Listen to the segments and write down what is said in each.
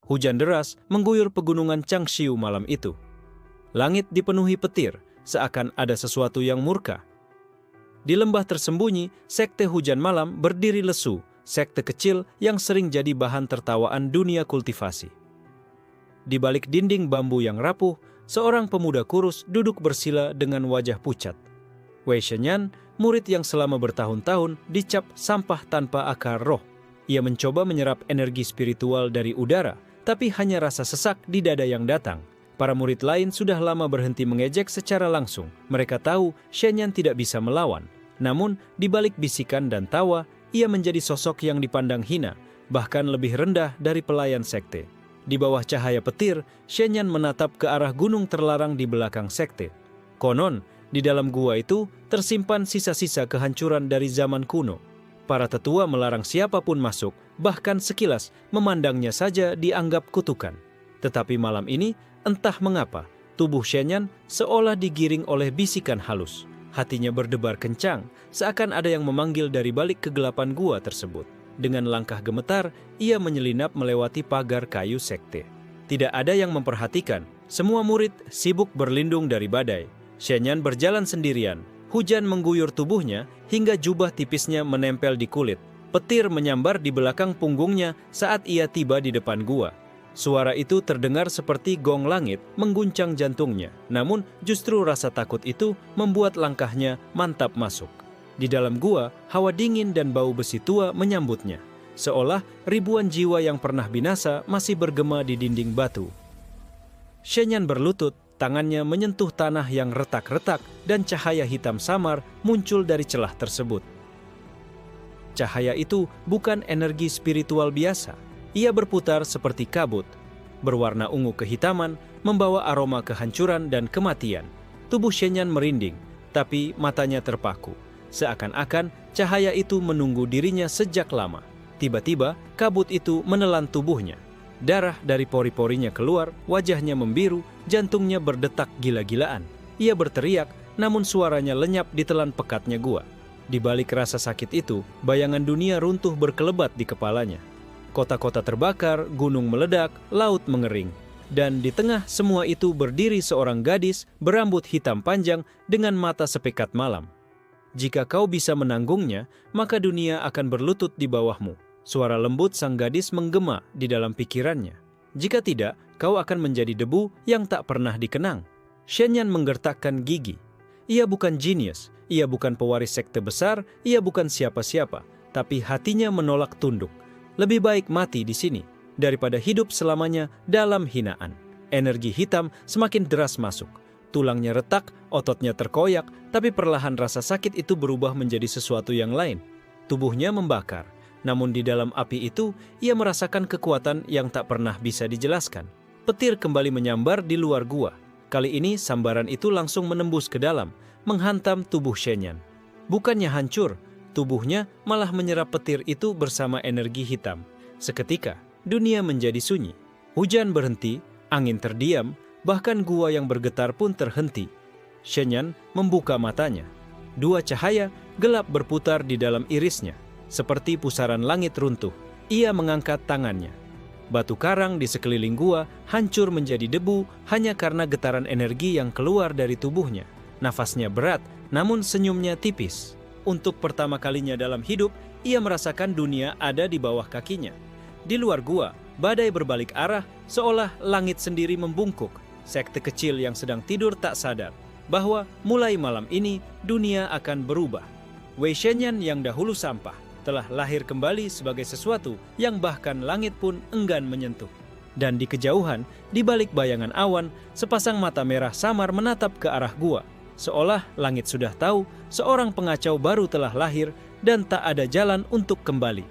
Hujan deras mengguyur pegunungan Changshiu malam itu. Langit dipenuhi petir, seakan ada sesuatu yang murka. Di lembah tersembunyi, sekte hujan malam berdiri lesu, sekte kecil yang sering jadi bahan tertawaan dunia kultivasi. Di balik dinding bambu yang rapuh, seorang pemuda kurus duduk bersila dengan wajah pucat. Wei Shenyan, murid yang selama bertahun-tahun dicap sampah tanpa akar roh. Ia mencoba menyerap energi spiritual dari udara, tapi hanya rasa sesak di dada yang datang. Para murid lain sudah lama berhenti mengejek secara langsung. Mereka tahu Shenyan tidak bisa melawan. Namun, di balik bisikan dan tawa, ia menjadi sosok yang dipandang hina, bahkan lebih rendah dari pelayan sekte. Di bawah cahaya petir, Shenyan menatap ke arah gunung terlarang di belakang sekte. Konon, di dalam gua itu tersimpan sisa-sisa kehancuran dari zaman kuno. Para tetua melarang siapapun masuk, bahkan sekilas memandangnya saja dianggap kutukan. Tetapi malam ini, entah mengapa, tubuh Shenyan seolah digiring oleh bisikan halus. Hatinya berdebar kencang, seakan ada yang memanggil dari balik kegelapan gua tersebut. Dengan langkah gemetar, ia menyelinap melewati pagar kayu sekte. Tidak ada yang memperhatikan, semua murid sibuk berlindung dari badai. Shenyan berjalan sendirian, hujan mengguyur tubuhnya hingga jubah tipisnya menempel di kulit. Petir menyambar di belakang punggungnya saat ia tiba di depan gua. Suara itu terdengar seperti gong langit mengguncang jantungnya. Namun justru rasa takut itu membuat langkahnya mantap masuk. Di dalam gua, hawa dingin dan bau besi tua menyambutnya. Seolah ribuan jiwa yang pernah binasa masih bergema di dinding batu. Shenyan berlutut, tangannya menyentuh tanah yang retak-retak dan cahaya hitam samar muncul dari celah tersebut. Cahaya itu bukan energi spiritual biasa. Ia berputar seperti kabut, berwarna ungu kehitaman, membawa aroma kehancuran dan kematian. Tubuh Shenyan merinding, tapi matanya terpaku. Seakan-akan cahaya itu menunggu dirinya sejak lama. Tiba-tiba, kabut itu menelan tubuhnya. Darah dari pori-porinya keluar, wajahnya membiru, jantungnya berdetak gila-gilaan. Ia berteriak, namun suaranya lenyap ditelan pekatnya gua. Di balik rasa sakit itu, bayangan dunia runtuh berkelebat di kepalanya. Kota-kota terbakar, gunung meledak, laut mengering. Dan di tengah semua itu berdiri seorang gadis berambut hitam panjang dengan mata sepekat malam. Jika kau bisa menanggungnya, maka dunia akan berlutut di bawahmu. Suara lembut sang gadis menggema di dalam pikirannya. Jika tidak, kau akan menjadi debu yang tak pernah dikenang. Shenyan menggertakkan gigi. Ia bukan jenius, ia bukan pewaris sekte besar, ia bukan siapa-siapa, tapi hatinya menolak tunduk. Lebih baik mati di sini daripada hidup selamanya dalam hinaan. Energi hitam semakin deras masuk. Tulangnya retak, ototnya terkoyak, tapi perlahan rasa sakit itu berubah menjadi sesuatu yang lain. Tubuhnya membakar, namun di dalam api itu ia merasakan kekuatan yang tak pernah bisa dijelaskan. Petir kembali menyambar di luar gua. Kali ini sambaran itu langsung menembus ke dalam, menghantam tubuh Shenyan. Bukannya hancur, tubuhnya malah menyerap petir itu bersama energi hitam. Seketika, dunia menjadi sunyi. Hujan berhenti, angin terdiam, bahkan gua yang bergetar pun terhenti. Shenyan membuka matanya. Dua cahaya gelap berputar di dalam irisnya, seperti pusaran langit runtuh. Ia mengangkat tangannya. Batu karang di sekeliling gua hancur menjadi debu hanya karena getaran energi yang keluar dari tubuhnya. Nafasnya berat, namun senyumnya tipis. Untuk pertama kalinya dalam hidup, ia merasakan dunia ada di bawah kakinya. Di luar gua, badai berbalik arah, seolah langit sendiri membungkuk. Sekte kecil yang sedang tidur tak sadar bahwa mulai malam ini dunia akan berubah. Wei Shenyan yang dahulu sampah telah lahir kembali sebagai sesuatu yang bahkan langit pun enggan menyentuh. Dan di kejauhan, di balik bayangan awan, sepasang mata merah samar menatap ke arah gua. Seolah langit sudah tahu seorang pengacau baru telah lahir dan tak ada jalan untuk kembali.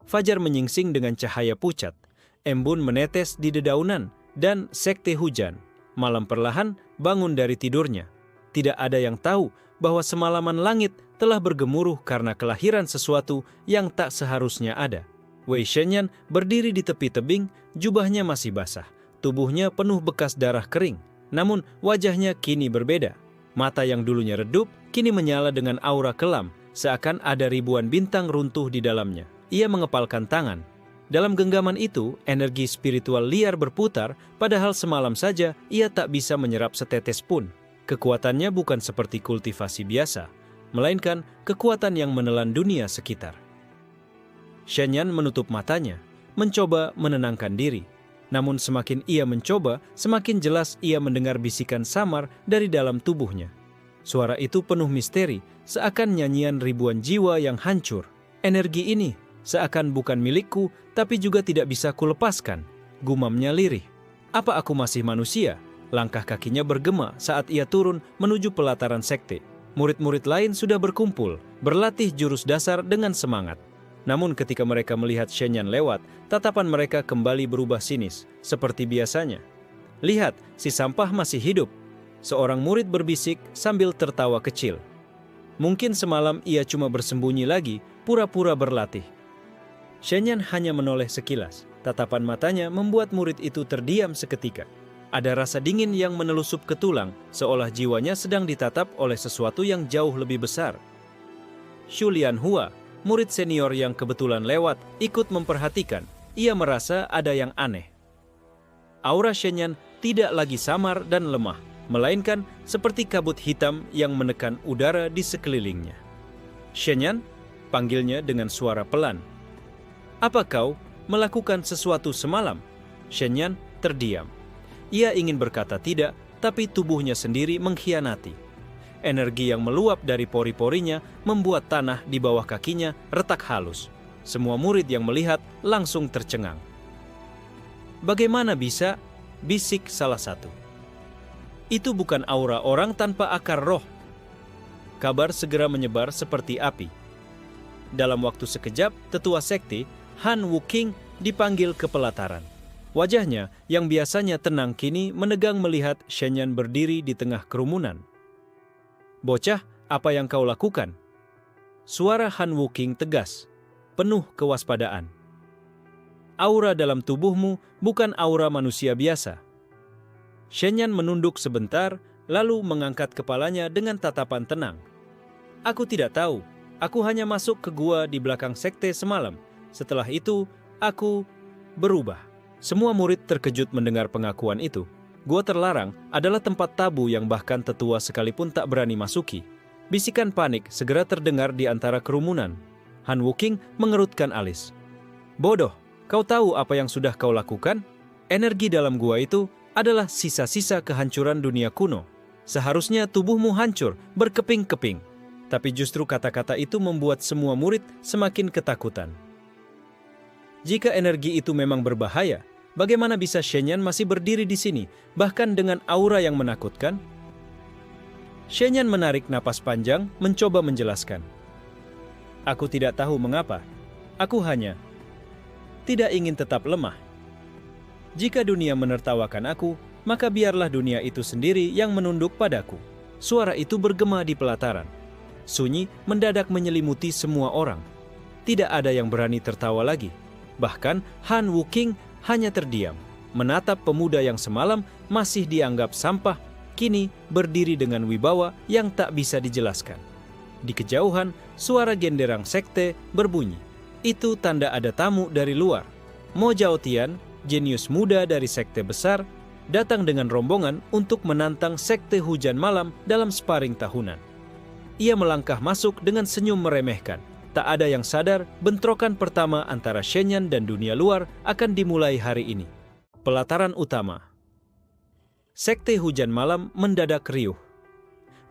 Fajar menyingsing dengan cahaya pucat. Embun menetes di dedaunan dan sekte hujan. Malam perlahan bangun dari tidurnya. Tidak ada yang tahu bahwa semalaman langit telah bergemuruh karena kelahiran sesuatu yang tak seharusnya ada. Wei Shenyan berdiri di tepi tebing, jubahnya masih basah. Tubuhnya penuh bekas darah kering, namun wajahnya kini berbeda. Mata yang dulunya redup, kini menyala dengan aura kelam, seakan ada ribuan bintang runtuh di dalamnya. Ia mengepalkan tangan. Dalam genggaman itu, energi spiritual liar berputar, padahal semalam saja ia tak bisa menyerap setetes pun. Kekuatannya bukan seperti kultivasi biasa, melainkan kekuatan yang menelan dunia sekitar. Shenyan menutup matanya, mencoba menenangkan diri. Namun semakin ia mencoba, semakin jelas ia mendengar bisikan samar dari dalam tubuhnya. Suara itu penuh misteri, seakan nyanyian ribuan jiwa yang hancur. Energi ini seakan bukan milikku, tapi juga tidak bisa kulepaskan, gumamnya lirih. Apa aku masih manusia? Langkah kakinya bergema saat ia turun menuju pelataran sekte. Murid-murid lain sudah berkumpul, berlatih jurus dasar dengan semangat. Namun ketika mereka melihat Shenyan lewat, tatapan mereka kembali berubah sinis, seperti biasanya. Lihat, si sampah masih hidup. Seorang murid berbisik sambil tertawa kecil. Mungkin semalam ia cuma bersembunyi lagi, pura-pura berlatih. Shenyan hanya menoleh sekilas. Tatapan matanya membuat murid itu terdiam seketika. Ada rasa dingin yang menelusup ke tulang, seolah jiwanya sedang ditatap oleh sesuatu yang jauh lebih besar. Xu Lianhua, murid senior yang kebetulan lewat, ikut memperhatikan. Ia merasa ada yang aneh. Aura Shenyan tidak lagi samar dan lemah, melainkan seperti kabut hitam yang menekan udara di sekelilingnya. "Shenyan," panggilnya dengan suara pelan. "Apa kau melakukan sesuatu semalam?" Shenyan terdiam. Ia ingin berkata tidak, tapi tubuhnya sendiri mengkhianati. Energi yang meluap dari pori-porinya membuat tanah di bawah kakinya retak halus. Semua murid yang melihat langsung tercengang. "Bagaimana bisa?" bisik salah satu. "Itu bukan aura orang tanpa akar roh." Kabar segera menyebar seperti api. Dalam waktu sekejap, tetua sekte Han Wuqing dipanggil ke pelataran. Wajahnya yang biasanya tenang kini menegang melihat Shenyan berdiri di tengah kerumunan. "Bocah, apa yang kau lakukan?" Suara Han Wuqing tegas, penuh kewaspadaan. "Aura dalam tubuhmu bukan aura manusia biasa." Shenyan menunduk sebentar, lalu mengangkat kepalanya dengan tatapan tenang. "Aku tidak tahu. Aku hanya masuk ke gua di belakang sekte semalam. Setelah itu, aku berubah." Semua murid terkejut mendengar pengakuan itu. Gua terlarang adalah tempat tabu yang bahkan tetua sekalipun tak berani masuki. Bisikan panik segera terdengar di antara kerumunan. Han Wuqing mengerutkan alis. "Bodoh, kau tahu apa yang sudah kau lakukan? Energi dalam gua itu adalah sisa-sisa kehancuran dunia kuno. Seharusnya tubuhmu hancur, berkeping-keping." Tapi justru kata-kata itu membuat semua murid semakin ketakutan. Jika energi itu memang berbahaya, bagaimana bisa Shenyan masih berdiri di sini, bahkan dengan aura yang menakutkan? Shenyan menarik napas panjang, mencoba menjelaskan. "Aku tidak tahu mengapa. Aku hanya tidak ingin tetap lemah. Jika dunia menertawakan aku, maka biarlah dunia itu sendiri yang menunduk padaku." Suara itu bergema di pelataran. Sunyi mendadak menyelimuti semua orang. Tidak ada yang berani tertawa lagi. Bahkan Han Wuqing hanya terdiam, menatap pemuda yang semalam masih dianggap sampah, kini berdiri dengan wibawa yang tak bisa dijelaskan. Di kejauhan, suara genderang sekte berbunyi. Itu tanda ada tamu dari luar. Mo Zhaotian, jenius muda dari sekte besar, datang dengan rombongan untuk menantang sekte hujan malam dalam sparring tahunan. Ia melangkah masuk dengan senyum meremehkan. Tak ada yang sadar bentrokan pertama antara Shenyan dan dunia luar akan dimulai hari ini. Pelataran utama. Sekte hujan malam mendadak riuh.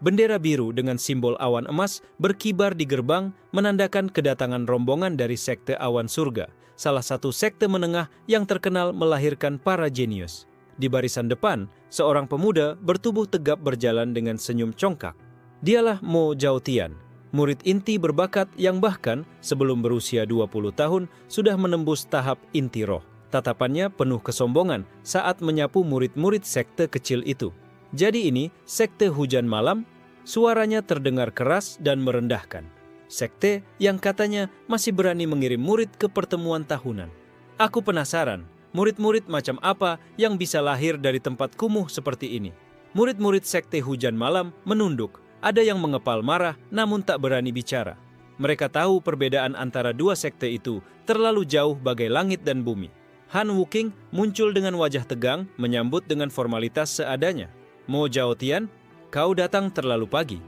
Bendera biru dengan simbol awan emas berkibar di gerbang menandakan kedatangan rombongan dari sekte awan surga, salah satu sekte menengah yang terkenal melahirkan para jenius. Di barisan depan, seorang pemuda bertubuh tegap berjalan dengan senyum congkak. Dialah Mo Zhaotian, murid inti berbakat yang bahkan sebelum berusia 20 tahun sudah menembus tahap inti roh. Tatapannya penuh kesombongan saat menyapu murid-murid sekte kecil itu. Jadi ini sekte hujan malam, suaranya terdengar keras dan merendahkan. Sekte yang katanya masih berani mengirim murid ke pertemuan tahunan. Aku penasaran, murid-murid macam apa yang bisa lahir dari tempat kumuh seperti ini. Murid-murid sekte hujan malam menunduk. Ada yang mengepal marah namun tak berani bicara. Mereka tahu perbedaan antara dua sekte itu terlalu jauh bagai langit dan bumi. Han Wuking muncul dengan wajah tegang, menyambut dengan formalitas seadanya. Mo Zhaotian, kau datang terlalu pagi.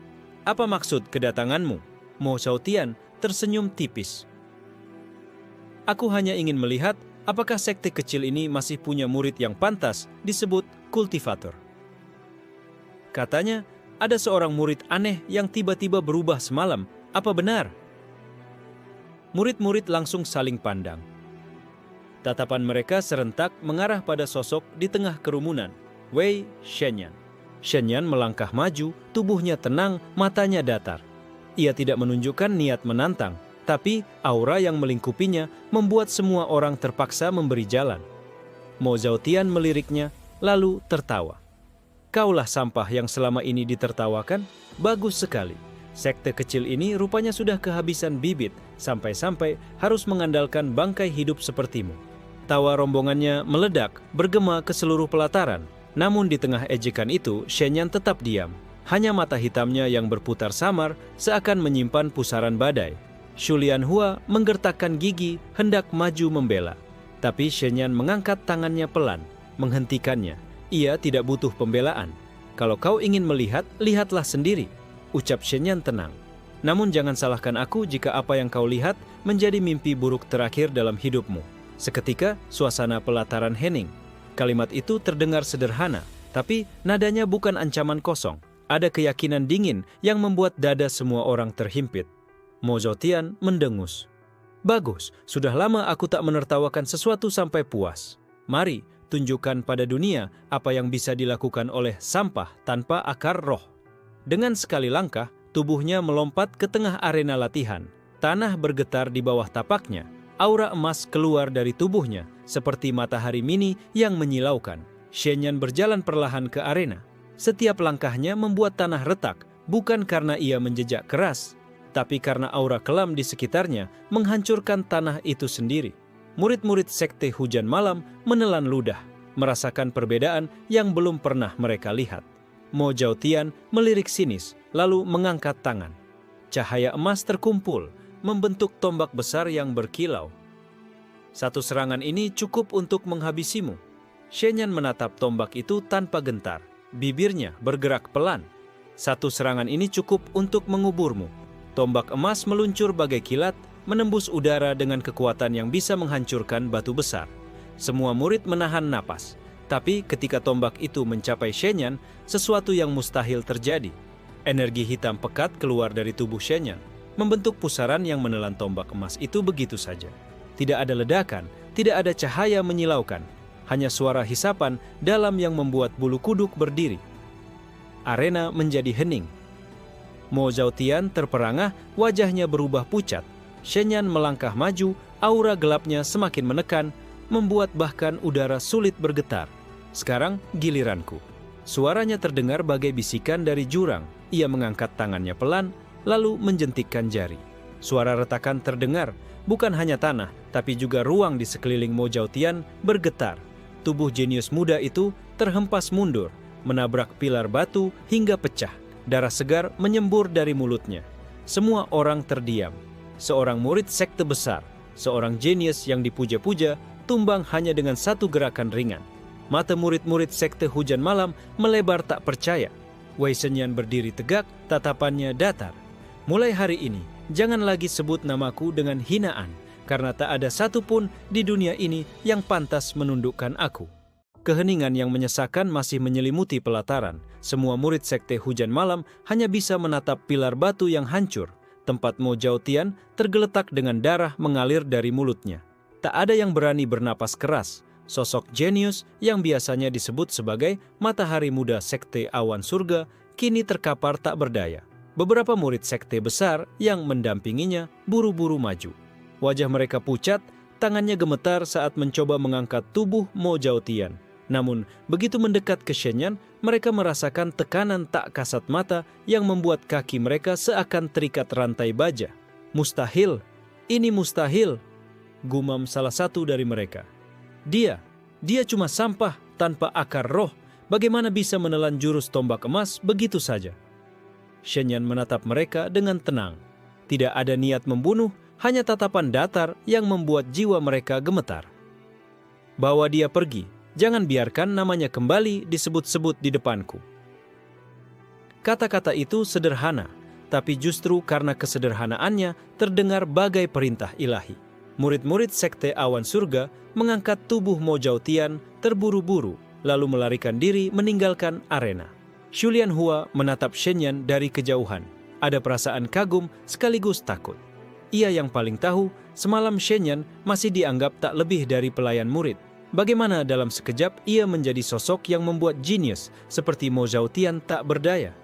Apa maksud kedatanganmu? Mo Zhaotian tersenyum tipis. Aku hanya ingin melihat apakah sekte kecil ini masih punya murid yang pantas disebut kultivator. Katanya, ada seorang murid aneh yang tiba-tiba berubah semalam. Apa benar? Murid-murid langsung saling pandang. Tatapan mereka serentak mengarah pada sosok di tengah kerumunan, Wei Shenyan. Shenyan melangkah maju, tubuhnya tenang, matanya datar. Ia tidak menunjukkan niat menantang, tapi aura yang melingkupinya membuat semua orang terpaksa memberi jalan. Mo Zhaotian meliriknya, lalu tertawa. Kaulah sampah yang selama ini ditertawakan? Bagus sekali. Sekte kecil ini rupanya sudah kehabisan bibit, sampai-sampai harus mengandalkan bangkai hidup sepertimu. Tawa rombongannya meledak, bergema ke seluruh pelataran. Namun di tengah ejekan itu, Shenyan tetap diam. Hanya mata hitamnya yang berputar samar, seakan menyimpan pusaran badai. Shu Lianhua menggertakkan gigi, hendak maju membela. Tapi Shenyan mengangkat tangannya pelan, menghentikannya. Ia tidak butuh pembelaan. Kalau kau ingin melihat, lihatlah sendiri, ucap Shenyan tenang. Namun jangan salahkan aku jika apa yang kau lihat menjadi mimpi buruk terakhir dalam hidupmu. Seketika, suasana pelataran hening. Kalimat itu terdengar sederhana, tapi nadanya bukan ancaman kosong. Ada keyakinan dingin yang membuat dada semua orang terhimpit. Mo Zhaotian mendengus. Bagus, sudah lama aku tak menertawakan sesuatu sampai puas. Mari, tunjukkan pada dunia apa yang bisa dilakukan oleh sampah tanpa akar roh. Dengan sekali langkah, tubuhnya melompat ke tengah arena latihan. Tanah bergetar di bawah tapaknya. Aura emas keluar dari tubuhnya, seperti matahari mini yang menyilaukan. Shenyan berjalan perlahan ke arena. Setiap langkahnya membuat tanah retak, bukan karena ia menjejak keras, tapi karena aura kelam di sekitarnya menghancurkan tanah itu sendiri. Murid-murid sekte hujan malam menelan ludah, merasakan perbedaan yang belum pernah mereka lihat. Mo Zhaotian melirik sinis, lalu mengangkat tangan. Cahaya emas terkumpul, membentuk tombak besar yang berkilau. Satu serangan ini cukup untuk menghabisimu. Shenyan menatap tombak itu tanpa gentar. Bibirnya bergerak pelan. Satu serangan ini cukup untuk menguburmu. Tombak emas meluncur bagai kilat, menembus udara dengan kekuatan yang bisa menghancurkan batu besar. Semua murid menahan napas. Tapi ketika tombak itu mencapai Shenyan, sesuatu yang mustahil terjadi. Energi hitam pekat keluar dari tubuh Shenyan, membentuk pusaran yang menelan tombak emas itu begitu saja. Tidak ada ledakan, tidak ada cahaya menyilaukan. Hanya suara hisapan dalam yang membuat bulu kuduk berdiri. Arena menjadi hening. Mo Zhaotian terperangah, wajahnya berubah pucat. Shenyan melangkah maju, aura gelapnya semakin menekan, membuat bahkan udara sulit bergetar. Sekarang giliranku. Suaranya terdengar bagai bisikan dari jurang. Ia mengangkat tangannya pelan, lalu menjentikkan jari. Suara retakan terdengar, bukan hanya tanah, tapi juga ruang di sekeliling Mo Zhaotian bergetar. Tubuh jenius muda itu terhempas mundur, menabrak pilar batu hingga pecah. Darah segar menyembur dari mulutnya. Semua orang terdiam. Seorang murid sekte besar, seorang jenius yang dipuja-puja, tumbang hanya dengan satu gerakan ringan. Mata murid-murid sekte hujan malam melebar tak percaya. Wei Shenyan berdiri tegak, tatapannya datar. Mulai hari ini, jangan lagi sebut namaku dengan hinaan, karena tak ada satupun di dunia ini yang pantas menundukkan aku. Keheningan yang menyesakan masih menyelimuti pelataran. Semua murid sekte hujan malam hanya bisa menatap pilar batu yang hancur. Tempat Mo Zhaotian tergeletak dengan darah mengalir dari mulutnya. Tak ada yang berani bernapas keras. Sosok jenius yang biasanya disebut sebagai matahari muda sekte awan surga kini terkapar tak berdaya. Beberapa murid sekte besar yang mendampinginya buru-buru maju. Wajah mereka pucat, tangannya gemetar saat mencoba mengangkat tubuh Mo Zhaotian. Namun, begitu mendekat ke Shenyan, mereka merasakan tekanan tak kasat mata yang membuat kaki mereka seakan terikat rantai baja. Mustahil, ini mustahil, gumam salah satu dari mereka. Dia cuma sampah tanpa akar roh. Bagaimana bisa menelan jurus tombak emas begitu saja? Shenyan menatap mereka dengan tenang. Tidak ada niat membunuh, hanya tatapan datar yang membuat jiwa mereka gemetar. Bawa dia pergi, jangan biarkan namanya kembali disebut-sebut di depanku. Kata-kata itu sederhana, tapi justru karena kesederhanaannya terdengar bagai perintah ilahi. Murid-murid sekte awan surga mengangkat tubuh Mo Zhaotian terburu-buru, lalu melarikan diri meninggalkan arena. Shu Lianhua menatap Shen Yan dari kejauhan. Ada perasaan kagum sekaligus takut. Ia yang paling tahu, semalam Shen Yan masih dianggap tak lebih dari pelayan murid. Bagaimana dalam sekejap ia menjadi sosok yang membuat jenius seperti Mo Zhaotian tak berdaya.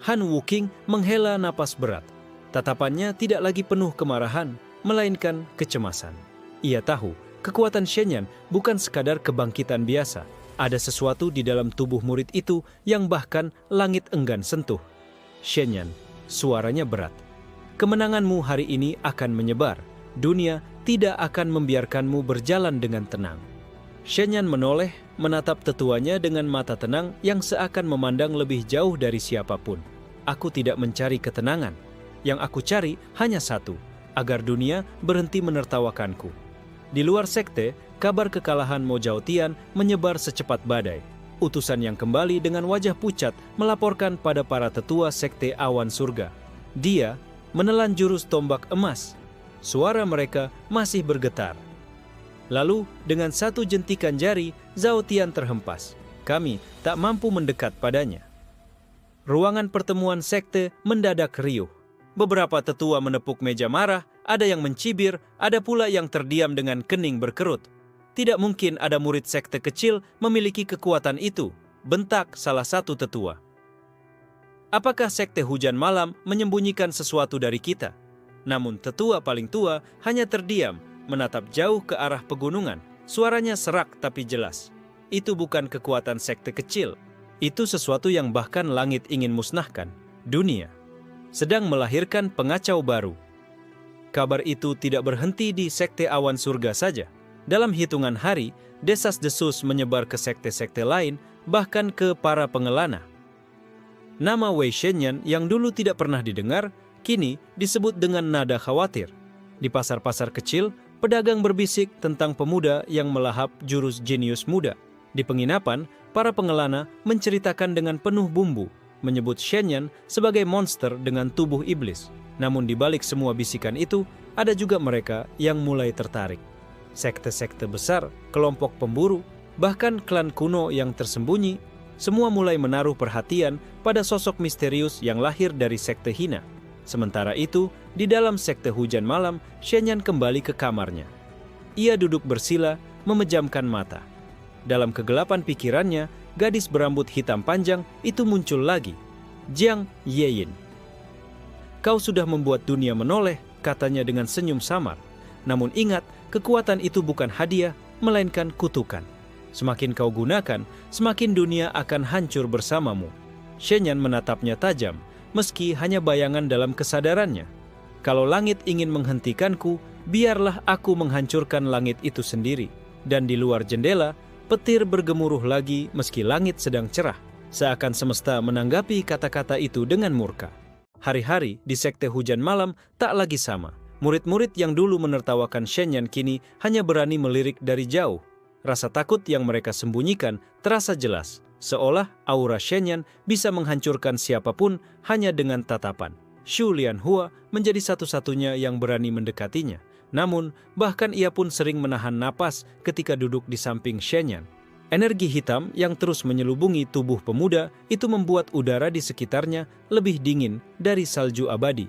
Han Wuqing menghela napas berat. Tatapannya tidak lagi penuh kemarahan, melainkan kecemasan. Ia tahu, kekuatan Shen Yan bukan sekadar kebangkitan biasa. Ada sesuatu di dalam tubuh murid itu yang bahkan langit enggan sentuh. Shen Yan, suaranya berat. Kemenanganmu hari ini akan menyebar. Dunia tidak akan membiarkanmu berjalan dengan tenang. Shen Yan menoleh, menatap tetuanya dengan mata tenang yang seakan memandang lebih jauh dari siapapun. Aku tidak mencari ketenangan. Yang aku cari hanya satu, agar dunia berhenti menertawakanku. Di luar sekte, kabar kekalahan Mo Zhaotian menyebar secepat badai. Utusan yang kembali dengan wajah pucat melaporkan pada para tetua sekte awan surga. Dia menelan jurus tombak emas. Suara mereka masih bergetar. Lalu, dengan satu jentikan jari, Zhaotian terhempas. Kami tak mampu mendekat padanya. Ruangan pertemuan sekte mendadak riuh. Beberapa tetua menepuk meja marah, ada yang mencibir, ada pula yang terdiam dengan kening berkerut. Tidak mungkin ada murid sekte kecil memiliki kekuatan itu, bentak salah satu tetua. Apakah sekte hujan malam menyembunyikan sesuatu dari kita? Namun tetua paling tua hanya terdiam, menatap jauh ke arah pegunungan. Suaranya serak tapi jelas. Itu bukan kekuatan sekte kecil. Itu sesuatu yang bahkan langit ingin musnahkan. Dunia sedang melahirkan pengacau baru. Kabar itu tidak berhenti di sekte awan surga saja. Dalam hitungan hari, desas-desus menyebar ke sekte-sekte lain, bahkan ke para pengelana. Nama Wei Shenyan yang dulu tidak pernah didengar, kini disebut dengan nada khawatir. Di pasar-pasar kecil, pedagang berbisik tentang pemuda yang melahap jurus jenius muda. Di penginapan, para pengelana menceritakan dengan penuh bumbu, menyebut Shen Yan sebagai monster dengan tubuh iblis. Namun di balik semua bisikan itu, ada juga mereka yang mulai tertarik. Sekte-sekte besar, kelompok pemburu, bahkan klan kuno yang tersembunyi, semua mulai menaruh perhatian pada sosok misterius yang lahir dari sekte hina. Sementara itu, di dalam sekte hujan malam, Shen Yan kembali ke kamarnya. Ia duduk bersila, memejamkan mata. Dalam kegelapan pikirannya, gadis berambut hitam panjang itu muncul lagi. Jiang Yeyin. Kau sudah membuat dunia menoleh, katanya dengan senyum samar. Namun ingat, kekuatan itu bukan hadiah, melainkan kutukan. Semakin kau gunakan, semakin dunia akan hancur bersamamu. Shen Yan menatapnya tajam, meski hanya bayangan dalam kesadarannya. Kalau langit ingin menghentikanku, biarlah aku menghancurkan langit itu sendiri. Dan di luar jendela, petir bergemuruh lagi meski langit sedang cerah. Seakan semesta menanggapi kata-kata itu dengan murka. Hari-hari di sekte hujan malam tak lagi sama. Murid-murid yang dulu menertawakan Shen Yan kini hanya berani melirik dari jauh. Rasa takut yang mereka sembunyikan terasa jelas, seolah aura Shen Yan bisa menghancurkan siapapun hanya dengan tatapan. Shu Lianhua menjadi satu-satunya yang berani mendekatinya. Namun, bahkan ia pun sering menahan napas ketika duduk di samping Shen Yan. Energi hitam yang terus menyelubungi tubuh pemuda itu membuat udara di sekitarnya lebih dingin dari salju abadi.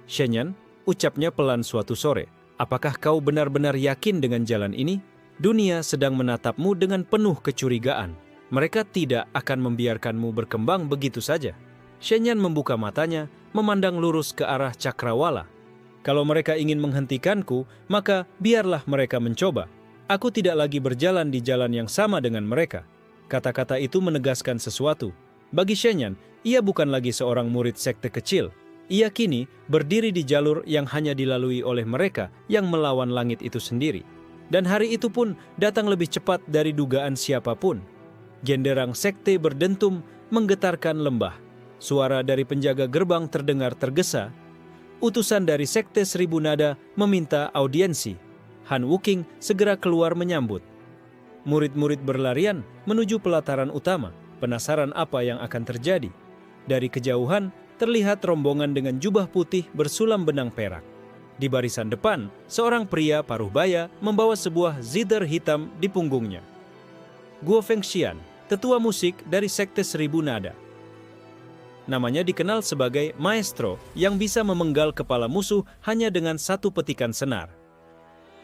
Shen Yan, ucapnya pelan suatu sore, apakah kau benar-benar yakin dengan jalan ini? Dunia sedang menatapmu dengan penuh kecurigaan. Mereka tidak akan membiarkanmu berkembang begitu saja. Shen Yan membuka matanya, memandang lurus ke arah cakrawala. Kalau mereka ingin menghentikanku, maka biarlah mereka mencoba. Aku tidak lagi berjalan di jalan yang sama dengan mereka. Kata-kata itu menegaskan sesuatu. Bagi Shen Yan, ia bukan lagi seorang murid sekte kecil. Ia kini berdiri di jalur yang hanya dilalui oleh mereka yang melawan langit itu sendiri. Dan hari itu pun datang lebih cepat dari dugaan siapapun. Genderang sekte berdentum menggetarkan lembah. Suara dari penjaga gerbang terdengar tergesa. utusan dari Sekte Seribu Nada meminta audiensi. Han Wuking segera keluar menyambut. Murid-murid berlarian menuju pelataran utama, penasaran apa yang akan terjadi. Dari kejauhan, terlihat rombongan dengan jubah putih bersulam benang perak. Di barisan depan, seorang pria paruh baya membawa sebuah zither hitam di punggungnya. Guo Fengxian, tetua musik dari Sekte Seribu Nada. Namanya dikenal sebagai maestro yang bisa memenggal kepala musuh hanya dengan satu petikan senar.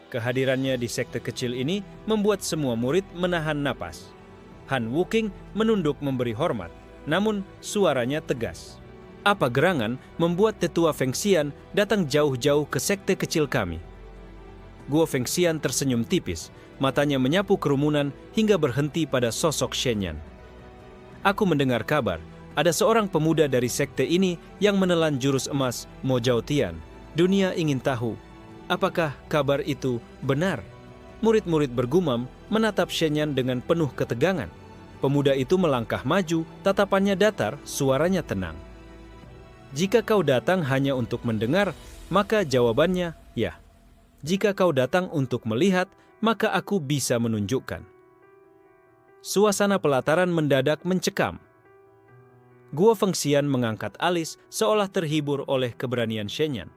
Kehadirannya di sekte kecil ini membuat semua murid menahan napas. Han Wuking menunduk memberi hormat, namun suaranya tegas. Apa gerangan membuat tetua Fengxian datang jauh-jauh ke sekte kecil kami? Guo Fengxian tersenyum tipis, matanya menyapu kerumunan hingga berhenti pada sosok Shenyan. Aku mendengar kabar, ada seorang pemuda dari sekte ini yang menelan jurus emas Mo Jiaotian. Dunia ingin tahu, apakah kabar itu benar? Murid-murid bergumam menatap Shenyan dengan penuh ketegangan. Pemuda itu melangkah maju, tatapannya datar, suaranya tenang. Jika kau datang hanya untuk mendengar, maka jawabannya ya. Jika kau datang untuk melihat, maka aku bisa menunjukkan. Suasana pelataran mendadak mencekam. Guo Fengxian mengangkat alis seolah terhibur oleh keberanian Shenyan.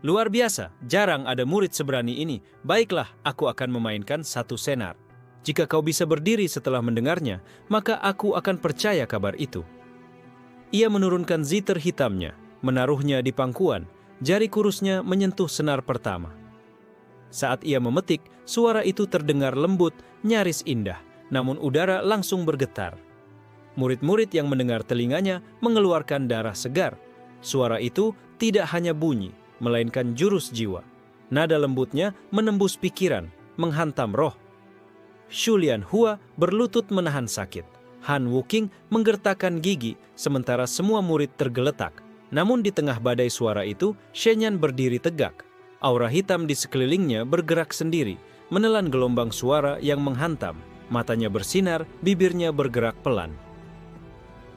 Luar biasa, jarang ada murid seberani ini. Baiklah, aku akan memainkan satu senar. Jika kau bisa berdiri setelah mendengarnya, maka aku akan percaya kabar itu. Ia menurunkan zither hitamnya, menaruhnya di pangkuan, jari kurusnya menyentuh senar pertama. Saat ia memetik, suara itu terdengar lembut, nyaris indah, namun udara langsung bergetar. Murid-murid yang mendengar telinganya mengeluarkan darah segar. Suara itu tidak hanya bunyi, melainkan jurus jiwa. Nada lembutnya menembus pikiran, menghantam roh. Shu Lianhua berlutut menahan sakit. Han Wuking menggertakkan gigi, sementara semua murid tergeletak. Namun di tengah badai suara itu, Shenyan berdiri tegak. Aura hitam di sekelilingnya bergerak sendiri, menelan gelombang suara yang menghantam. Matanya bersinar, bibirnya bergerak pelan.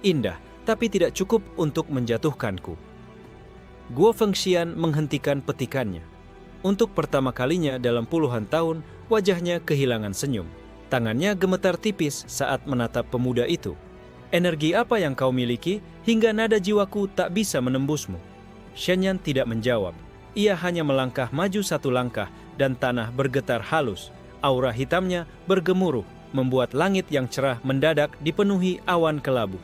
Indah, tapi tidak cukup untuk menjatuhkanku. Guo Fengxian menghentikan petikannya. Untuk pertama kalinya dalam puluhan tahun, wajahnya kehilangan senyum. Tangannya gemetar tipis saat menatap pemuda itu. Energi apa yang kau miliki hingga nada jiwaku tak bisa menembusmu? Shenyan tidak menjawab. Ia hanya melangkah maju satu langkah dan tanah bergetar halus. Aura hitamnya bergemuruh, membuat langit yang cerah mendadak dipenuhi awan kelabu.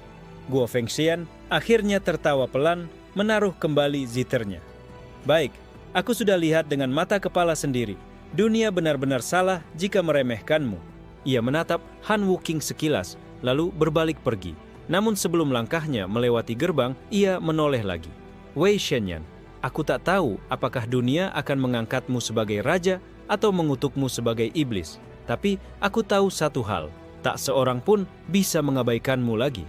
Guo Fengxian akhirnya tertawa pelan, menaruh kembali zithernya. Baik, aku sudah lihat dengan mata kepala sendiri. Dunia benar-benar salah jika meremehkanmu. Ia menatap Han Wuking sekilas, lalu berbalik pergi. Namun sebelum langkahnya melewati gerbang, ia menoleh lagi. Wei Shenyan, aku tak tahu apakah dunia akan mengangkatmu sebagai raja atau mengutukmu sebagai iblis. Tapi aku tahu satu hal, tak seorang pun bisa mengabaikanmu lagi.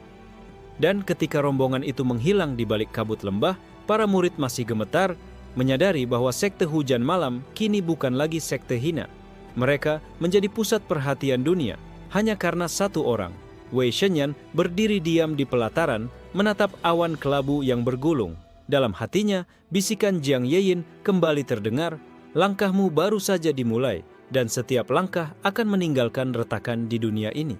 Dan ketika rombongan itu menghilang di balik kabut lembah, para murid masih gemetar, menyadari bahwa sekte hujan malam kini bukan lagi sekte hina. Mereka menjadi pusat perhatian dunia hanya karena satu orang. Wei Shenyan berdiri diam di pelataran, menatap awan kelabu yang bergulung. Dalam hatinya, bisikan Jiang Yeyin kembali terdengar, langkahmu baru saja dimulai, dan setiap langkah akan meninggalkan retakan di dunia ini.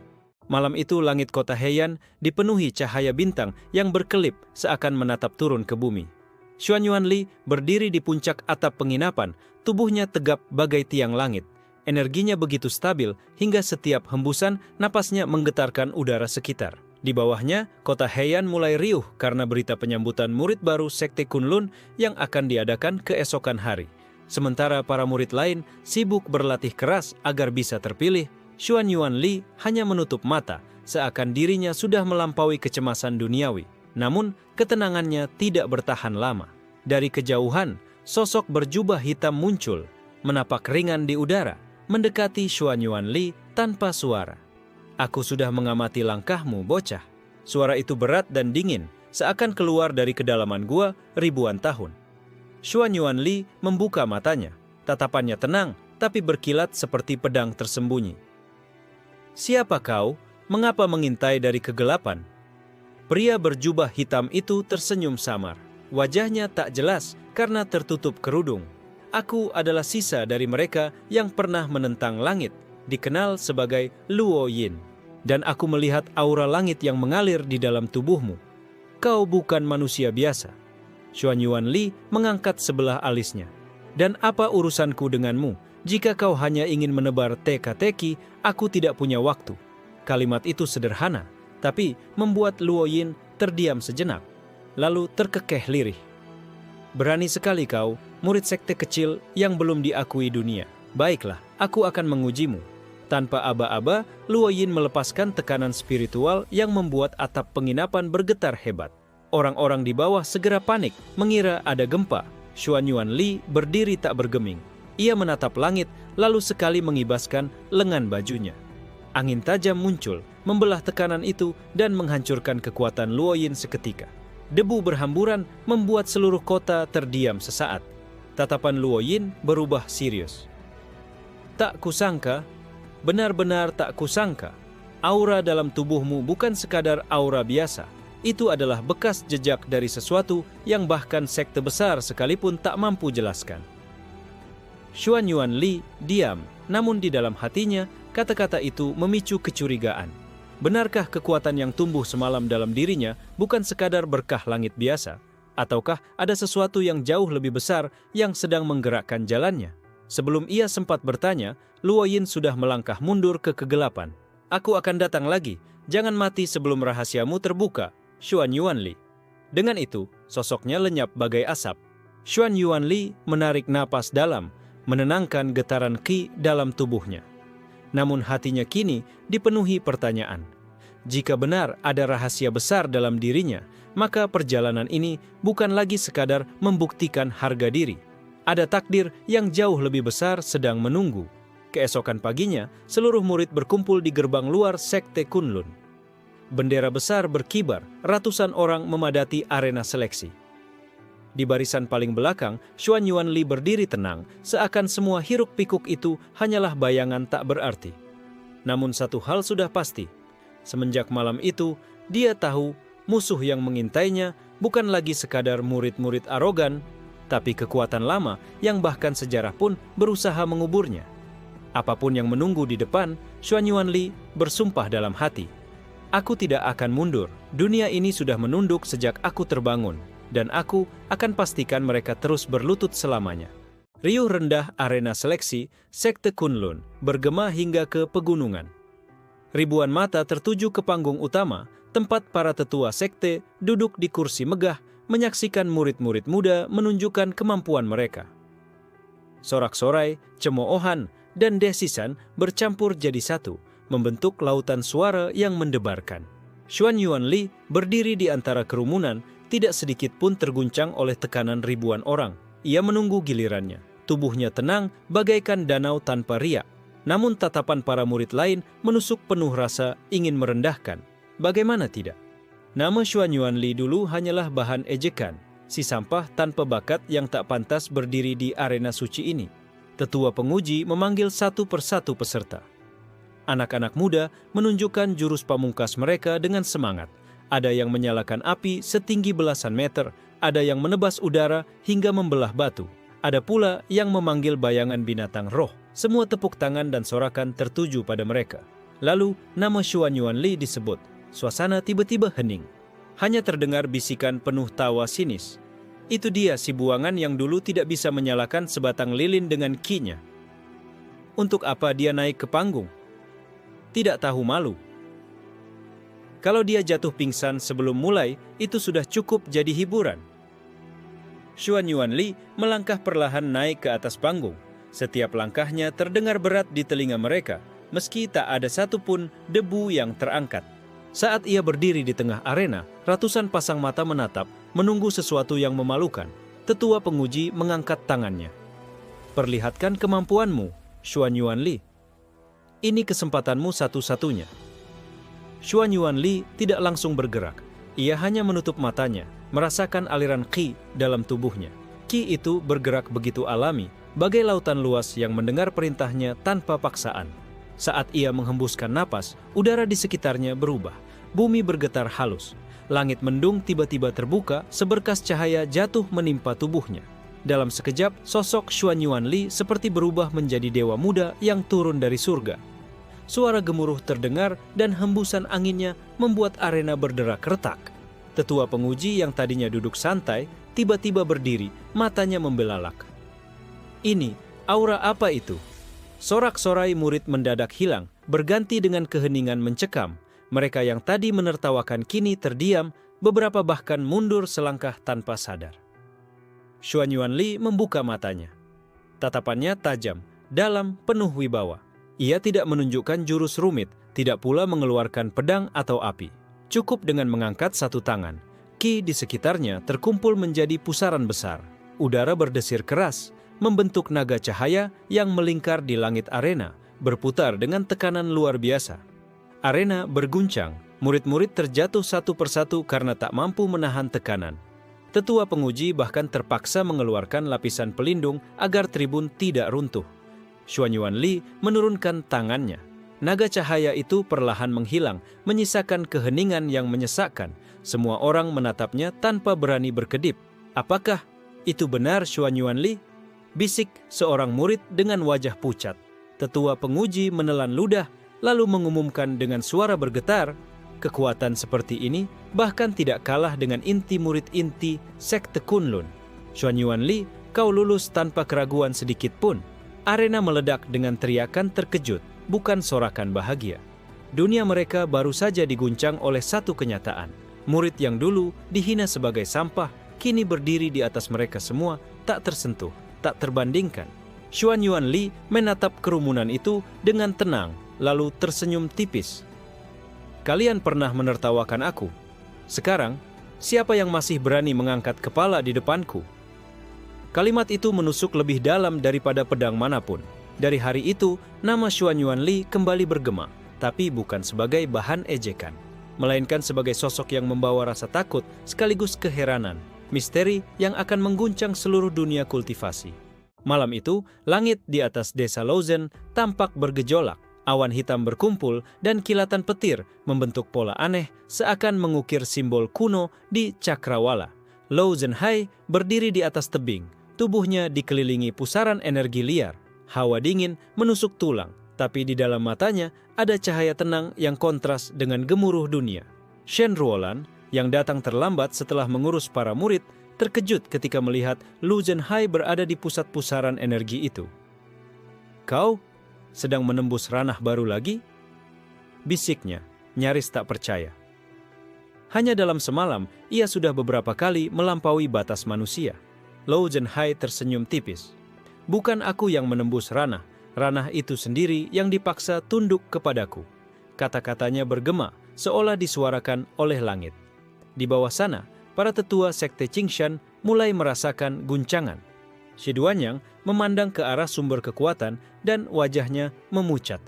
Malam itu langit kota Heian dipenuhi cahaya bintang yang berkelip seakan menatap turun ke bumi. Xuan Yuanli berdiri di puncak atap penginapan, tubuhnya tegap bagai tiang langit. Energinya begitu stabil hingga setiap hembusan napasnya menggetarkan udara sekitar. Di bawahnya, kota Heian mulai riuh karena berita penyambutan murid baru Sekte Kunlun yang akan diadakan keesokan hari. Sementara para murid lain sibuk berlatih keras agar bisa terpilih, Xuan Yuanli hanya menutup mata, seakan dirinya sudah melampaui kecemasan duniawi. Namun, ketenangannya tidak bertahan lama. Dari kejauhan, sosok berjubah hitam muncul, menapak ringan di udara, mendekati Xuan Yuanli tanpa suara. Aku sudah mengamati langkahmu, bocah. Suara itu berat dan dingin, seakan keluar dari kedalaman gua ribuan tahun. Xuan Yuanli membuka matanya. Tatapannya tenang, tapi berkilat seperti pedang tersembunyi. Siapa kau? Mengapa mengintai dari kegelapan? Pria berjubah hitam itu tersenyum samar. Wajahnya tak jelas karena tertutup kerudung. Aku adalah sisa dari mereka yang pernah menentang langit, dikenal sebagai Luo Yin. Dan aku melihat aura langit yang mengalir di dalam tubuhmu. Kau bukan manusia biasa. Xuan Yuanli mengangkat sebelah alisnya. Dan apa urusanku denganmu? Jika kau hanya ingin menebar teka-teki, aku tidak punya waktu. Kalimat itu sederhana, tapi membuat Luo Yin terdiam sejenak, lalu terkekeh lirih. Berani sekali kau, murid sekte kecil yang belum diakui dunia. Baiklah, aku akan mengujimu. Tanpa aba-aba, Luo Yin melepaskan tekanan spiritual yang membuat atap penginapan bergetar hebat. Orang-orang di bawah segera panik, mengira ada gempa. Xuan Yuanli berdiri tak bergeming. Ia menatap langit, lalu sekali mengibaskan lengan bajunya. Angin tajam muncul, membelah tekanan itu dan menghancurkan kekuatan Luo Yin seketika. Debu berhamburan membuat seluruh kota terdiam sesaat. Tatapan Luo Yin berubah serius. Tak kusangka, benar-benar tak kusangka, aura dalam tubuhmu bukan sekadar aura biasa. Itu adalah bekas jejak dari sesuatu yang bahkan sekte besar sekalipun tak mampu jelaskan. Xuan Yuanli diam, namun di dalam hatinya, kata-kata itu memicu kecurigaan. Benarkah kekuatan yang tumbuh semalam dalam dirinya bukan sekadar berkah langit biasa? Ataukah ada sesuatu yang jauh lebih besar yang sedang menggerakkan jalannya? Sebelum ia sempat bertanya, Luo Yin sudah melangkah mundur ke kegelapan. Aku akan datang lagi, jangan mati sebelum rahasiamu terbuka, Xuan Yuanli. Dengan itu, sosoknya lenyap bagai asap. Xuan Yuanli menarik napas dalam, menenangkan getaran qi dalam tubuhnya. Namun hatinya kini dipenuhi pertanyaan. Jika benar ada rahasia besar dalam dirinya, maka perjalanan ini bukan lagi sekadar membuktikan harga diri. Ada takdir yang jauh lebih besar sedang menunggu. Keesokan paginya, seluruh murid berkumpul di gerbang luar sekte Kunlun. Bendera besar berkibar, ratusan orang memadati arena seleksi. Di barisan paling belakang, Xuan Yuanli berdiri tenang, seakan semua hiruk-pikuk itu hanyalah bayangan tak berarti. Namun satu hal sudah pasti, semenjak malam itu, dia tahu musuh yang mengintainya bukan lagi sekadar murid-murid arogan, tapi kekuatan lama yang bahkan sejarah pun berusaha menguburnya. Apapun yang menunggu di depan, Xuan Yuanli bersumpah dalam hati. Aku tidak akan mundur, dunia ini sudah menunduk sejak aku terbangun. Dan aku akan pastikan mereka terus berlutut selamanya. Riuh rendah arena seleksi, sekte Kunlun, bergema hingga ke pegunungan. Ribuan mata tertuju ke panggung utama, tempat para tetua sekte duduk di kursi megah, menyaksikan murid-murid muda menunjukkan kemampuan mereka. Sorak-sorai, cemoohan, dan desisan bercampur jadi satu, membentuk lautan suara yang mendebarkan. Xuan Yuanli berdiri di antara kerumunan, tidak sedikit pun terguncang oleh tekanan ribuan orang. Ia menunggu gilirannya. Tubuhnya tenang, bagaikan danau tanpa riak. Namun tatapan para murid lain menusuk penuh rasa ingin merendahkan. Bagaimana tidak? Nama Xuan Yuanli dulu hanyalah bahan ejekan, si sampah tanpa bakat yang tak pantas berdiri di arena suci ini. Tetua penguji memanggil satu persatu peserta. Anak-anak muda menunjukkan jurus pamungkas mereka dengan semangat. Ada yang menyalakan api setinggi belasan meter, ada yang menebas udara hingga membelah batu. Ada pula yang memanggil bayangan binatang roh. Semua tepuk tangan dan sorakan tertuju pada mereka. Lalu nama Xuan Yuanli disebut. Suasana tiba-tiba hening. Hanya terdengar bisikan penuh tawa sinis. Itu dia si buangan yang dulu tidak bisa menyalakan sebatang lilin dengan qi-nya. Untuk apa dia naik ke panggung? Tidak tahu malu. Kalau dia jatuh pingsan sebelum mulai, itu sudah cukup jadi hiburan. Xuan Yuanli melangkah perlahan naik ke atas panggung. Setiap langkahnya terdengar berat di telinga mereka, meski tak ada satupun debu yang terangkat. Saat ia berdiri di tengah arena, ratusan pasang mata menatap, menunggu sesuatu yang memalukan. Tetua penguji mengangkat tangannya. Perlihatkan kemampuanmu, Xuan Yuanli. Ini kesempatanmu satu-satunya. Xuan Yuanli tidak langsung bergerak. Ia hanya menutup matanya, merasakan aliran qi dalam tubuhnya. Qi itu bergerak begitu alami, bagai lautan luas yang mendengar perintahnya tanpa paksaan. Saat ia menghembuskan napas, udara di sekitarnya berubah. Bumi bergetar halus. langit mendung tiba-tiba terbuka, seberkas cahaya jatuh menimpa tubuhnya. Dalam sekejap, sosok Xuan Yuanli seperti berubah menjadi dewa muda yang turun dari surga. Suara gemuruh terdengar dan hembusan anginnya membuat arena berderak retak. Tetua penguji yang tadinya duduk santai, tiba-tiba berdiri, matanya membelalak. Ini, aura apa itu? Sorak-sorai murid mendadak hilang, berganti dengan keheningan mencekam. Mereka yang tadi menertawakan kini terdiam, beberapa bahkan mundur selangkah tanpa sadar. Xuan Yuanli membuka matanya. Tatapannya tajam, dalam, penuh wibawa. Ia tidak menunjukkan jurus rumit, tidak pula mengeluarkan pedang atau api. Cukup dengan mengangkat satu tangan. Ki di sekitarnya terkumpul menjadi pusaran besar. Udara berdesir keras, membentuk naga cahaya yang melingkar di langit arena, berputar dengan tekanan luar biasa. Arena berguncang, murid-murid terjatuh satu persatu karena tak mampu menahan tekanan. Tetua penguji bahkan terpaksa mengeluarkan lapisan pelindung agar tribun tidak runtuh. Xuan Yuanli menurunkan tangannya. Naga cahaya itu perlahan menghilang, menyisakan keheningan yang menyesakkan. Semua orang menatapnya tanpa berani berkedip. Apakah itu benar Xuan Yuanli? Bisik seorang murid dengan wajah pucat. Tetua penguji menelan ludah, lalu mengumumkan dengan suara bergetar, kekuatan seperti ini bahkan tidak kalah dengan inti murid inti sekte Kunlun. Xuan Yuanli, kau lulus tanpa keraguan sedikit pun. Arena meledak dengan teriakan terkejut, bukan sorakan bahagia. Dunia mereka baru saja diguncang oleh satu kenyataan. Murid yang dulu dihina sebagai sampah, kini berdiri di atas mereka semua, tak tersentuh, tak terbandingkan. Xuan Yuanli menatap kerumunan itu dengan tenang, lalu tersenyum tipis. Kalian pernah menertawakan aku. Sekarang, siapa yang masih berani mengangkat kepala di depanku? Kalimat itu menusuk lebih dalam daripada pedang manapun. Dari hari itu, nama Xuan Yuanli kembali bergema, tapi bukan sebagai bahan ejekan, melainkan sebagai sosok yang membawa rasa takut sekaligus keheranan, misteri yang akan mengguncang seluruh dunia kultivasi. Malam itu, langit di atas desa Louzhen tampak bergejolak. Awan hitam berkumpul dan kilatan petir membentuk pola aneh seakan mengukir simbol kuno di cakrawala. Lou Zhenhai berdiri di atas tebing, tubuhnya dikelilingi pusaran energi liar. Hawa dingin menusuk tulang, tapi di dalam matanya ada cahaya tenang yang kontras dengan gemuruh dunia. Shen Ruolan, yang datang terlambat setelah mengurus para murid, terkejut ketika melihat Lou Zhenhai berada di pusat pusaran energi itu. Kau sedang menembus ranah baru lagi? Bisiknya, nyaris tak percaya. Hanya dalam semalam, ia sudah beberapa kali melampaui batas manusia. Lou Zhenhai tersenyum tipis. Bukan aku yang menembus ranah itu sendiri yang dipaksa tunduk kepadaku. Kata-katanya bergema, seolah disuarakan oleh langit. Di bawah sana, para tetua sekte Qingshan mulai merasakan guncangan. Shi Duanyang memandang ke arah sumber kekuatan dan wajahnya memucat.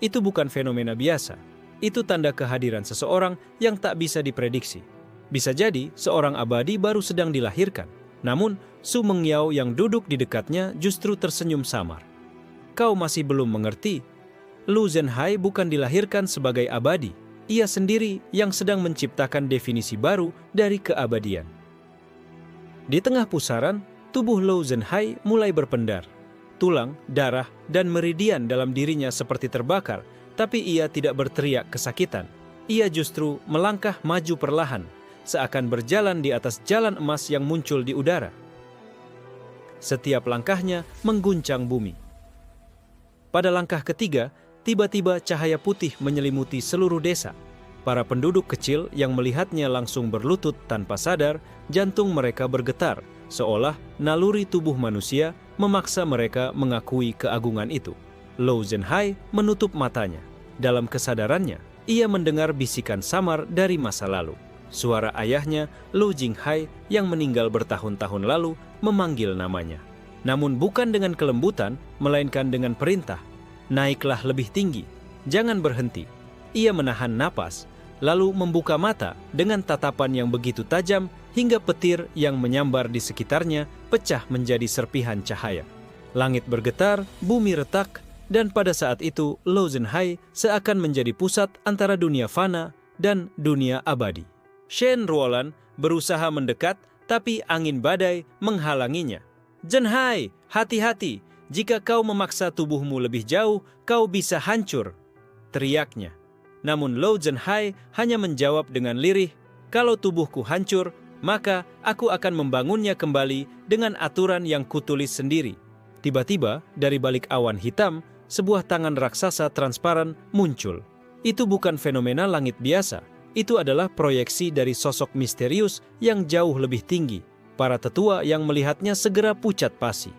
Itu bukan fenomena biasa. Itu tanda kehadiran seseorang yang tak bisa diprediksi. Bisa jadi seorang abadi baru sedang dilahirkan. Namun, Su Mengyao yang duduk di dekatnya justru tersenyum samar. Kau masih belum mengerti. Lou Zhenhai bukan dilahirkan sebagai abadi. Ia sendiri yang sedang menciptakan definisi baru dari keabadian. Di tengah pusaran, tubuh Lou Zhenhai mulai berpendar. Tulang, darah, dan meridian dalam dirinya seperti terbakar, tapi ia tidak berteriak kesakitan. Ia justru melangkah maju perlahan, seakan berjalan di atas jalan emas yang muncul di udara. Setiap langkahnya mengguncang bumi. Pada langkah ketiga, tiba-tiba cahaya putih menyelimuti seluruh desa. Para penduduk kecil yang melihatnya langsung berlutut tanpa sadar, jantung mereka bergetar, seolah naluri tubuh manusia memaksa mereka mengakui keagungan itu. Lou Zhenhai menutup matanya. Dalam kesadarannya, ia mendengar bisikan samar dari masa lalu. Suara ayahnya, Lou Jinghai, yang meninggal bertahun-tahun lalu, memanggil namanya. Namun bukan dengan kelembutan, melainkan dengan perintah. Naiklah lebih tinggi, jangan berhenti. Ia menahan napas, lalu membuka mata dengan tatapan yang begitu tajam hingga petir yang menyambar di sekitarnya pecah menjadi serpihan cahaya. Langit bergetar, bumi retak, dan pada saat itu Lou Zhenhai seakan menjadi pusat antara dunia fana dan dunia abadi. Shen Ruolan berusaha mendekat, tapi angin badai menghalanginya. Zhenhai, hati-hati. Jika kau memaksa tubuhmu lebih jauh, kau bisa hancur, teriaknya. Namun Lou Zhenhai hanya menjawab dengan lirih, kalau tubuhku hancur, maka aku akan membangunnya kembali dengan aturan yang kutulis sendiri. Tiba-tiba, dari balik awan hitam, sebuah tangan raksasa transparan muncul. Itu bukan fenomena langit biasa. Itu adalah proyeksi dari sosok misterius yang jauh lebih tinggi. Para tetua yang melihatnya segera pucat pasi.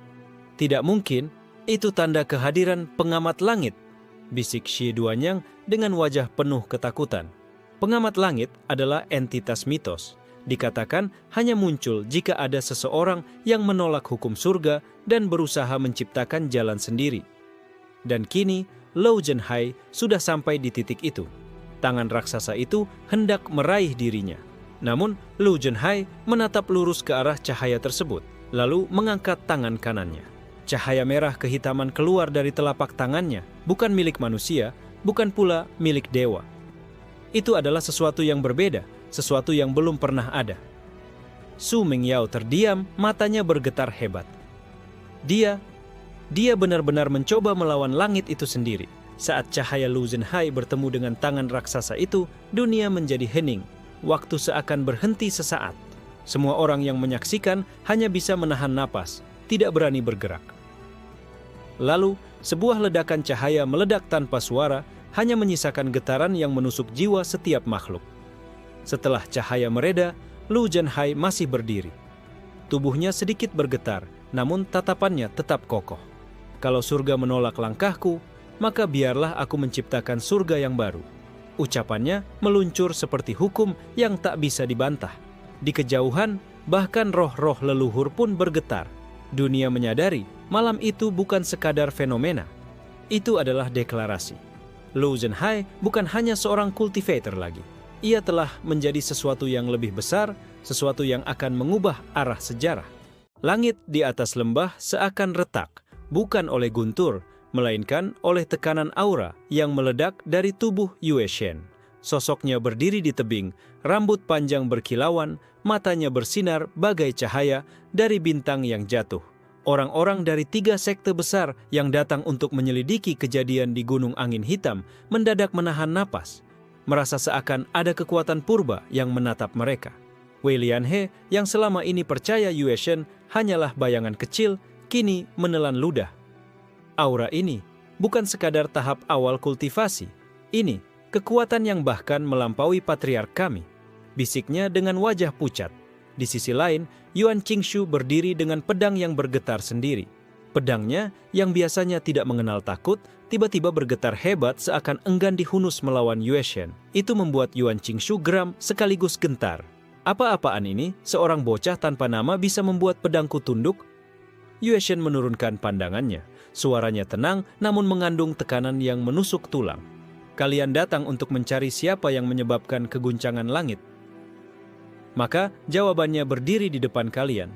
Tidak mungkin, itu tanda kehadiran pengamat langit, bisik Shi Duanyang dengan wajah penuh ketakutan. Pengamat langit adalah entitas mitos. Dikatakan hanya muncul jika ada seseorang yang menolak hukum surga dan berusaha menciptakan jalan sendiri. Dan kini, Lou Zhenhai sudah sampai di titik itu. Tangan raksasa itu hendak meraih dirinya. Namun, Lou Zhenhai menatap lurus ke arah cahaya tersebut, lalu mengangkat tangan kanannya. Cahaya merah kehitaman keluar dari telapak tangannya, bukan milik manusia, bukan pula milik dewa. Itu adalah sesuatu yang berbeda, sesuatu yang belum pernah ada. Su Mingyao terdiam, matanya bergetar hebat. Dia benar-benar mencoba melawan langit itu sendiri. Saat cahaya Lou Zhenhai bertemu dengan tangan raksasa itu, dunia menjadi hening. Waktu seakan berhenti sesaat. Semua orang yang menyaksikan hanya bisa menahan napas, tidak berani bergerak. Lalu, sebuah ledakan cahaya meledak tanpa suara, hanya menyisakan getaran yang menusuk jiwa setiap makhluk. Setelah cahaya mereda, Lou Zhenhai masih berdiri. Tubuhnya sedikit bergetar, namun tatapannya tetap kokoh. Kalau surga menolak langkahku, maka biarlah aku menciptakan surga yang baru. Ucapannya meluncur seperti hukum yang tak bisa dibantah. Di kejauhan, bahkan roh-roh leluhur pun bergetar. Dunia menyadari, malam itu bukan sekadar fenomena. Itu adalah deklarasi. Lou Zhenhai bukan hanya seorang cultivator lagi. Ia telah menjadi sesuatu yang lebih besar, sesuatu yang akan mengubah arah sejarah. Langit di atas lembah seakan retak, bukan oleh guntur, melainkan oleh tekanan aura yang meledak dari tubuh Yue Shen. Sosoknya berdiri di tebing, rambut panjang berkilauan, matanya bersinar bagai cahaya dari bintang yang jatuh. Orang-orang dari 3 sekte besar yang datang untuk menyelidiki kejadian di Gunung Angin Hitam mendadak menahan napas, merasa seakan ada kekuatan purba yang menatap mereka. Wei Lianhe yang selama ini percaya Yue Shen hanyalah bayangan kecil, kini menelan ludah. Aura ini bukan sekadar tahap awal kultivasi. Ini kekuatan yang bahkan melampaui patriark kami, bisiknya dengan wajah pucat. Di sisi lain, Yuan Qingshu berdiri dengan pedang yang bergetar sendiri. Pedangnya yang biasanya tidak mengenal takut, tiba-tiba bergetar hebat seakan enggan dihunus melawan Yue Shen. Itu membuat Yuan Qingshu geram sekaligus gentar. Apa-apaan ini? Seorang bocah tanpa nama bisa membuat pedangku tunduk? Yue Shen menurunkan pandangannya. Suaranya tenang namun mengandung tekanan yang menusuk tulang. Kalian datang untuk mencari siapa yang menyebabkan keguncangan langit. Maka jawabannya berdiri di depan kalian.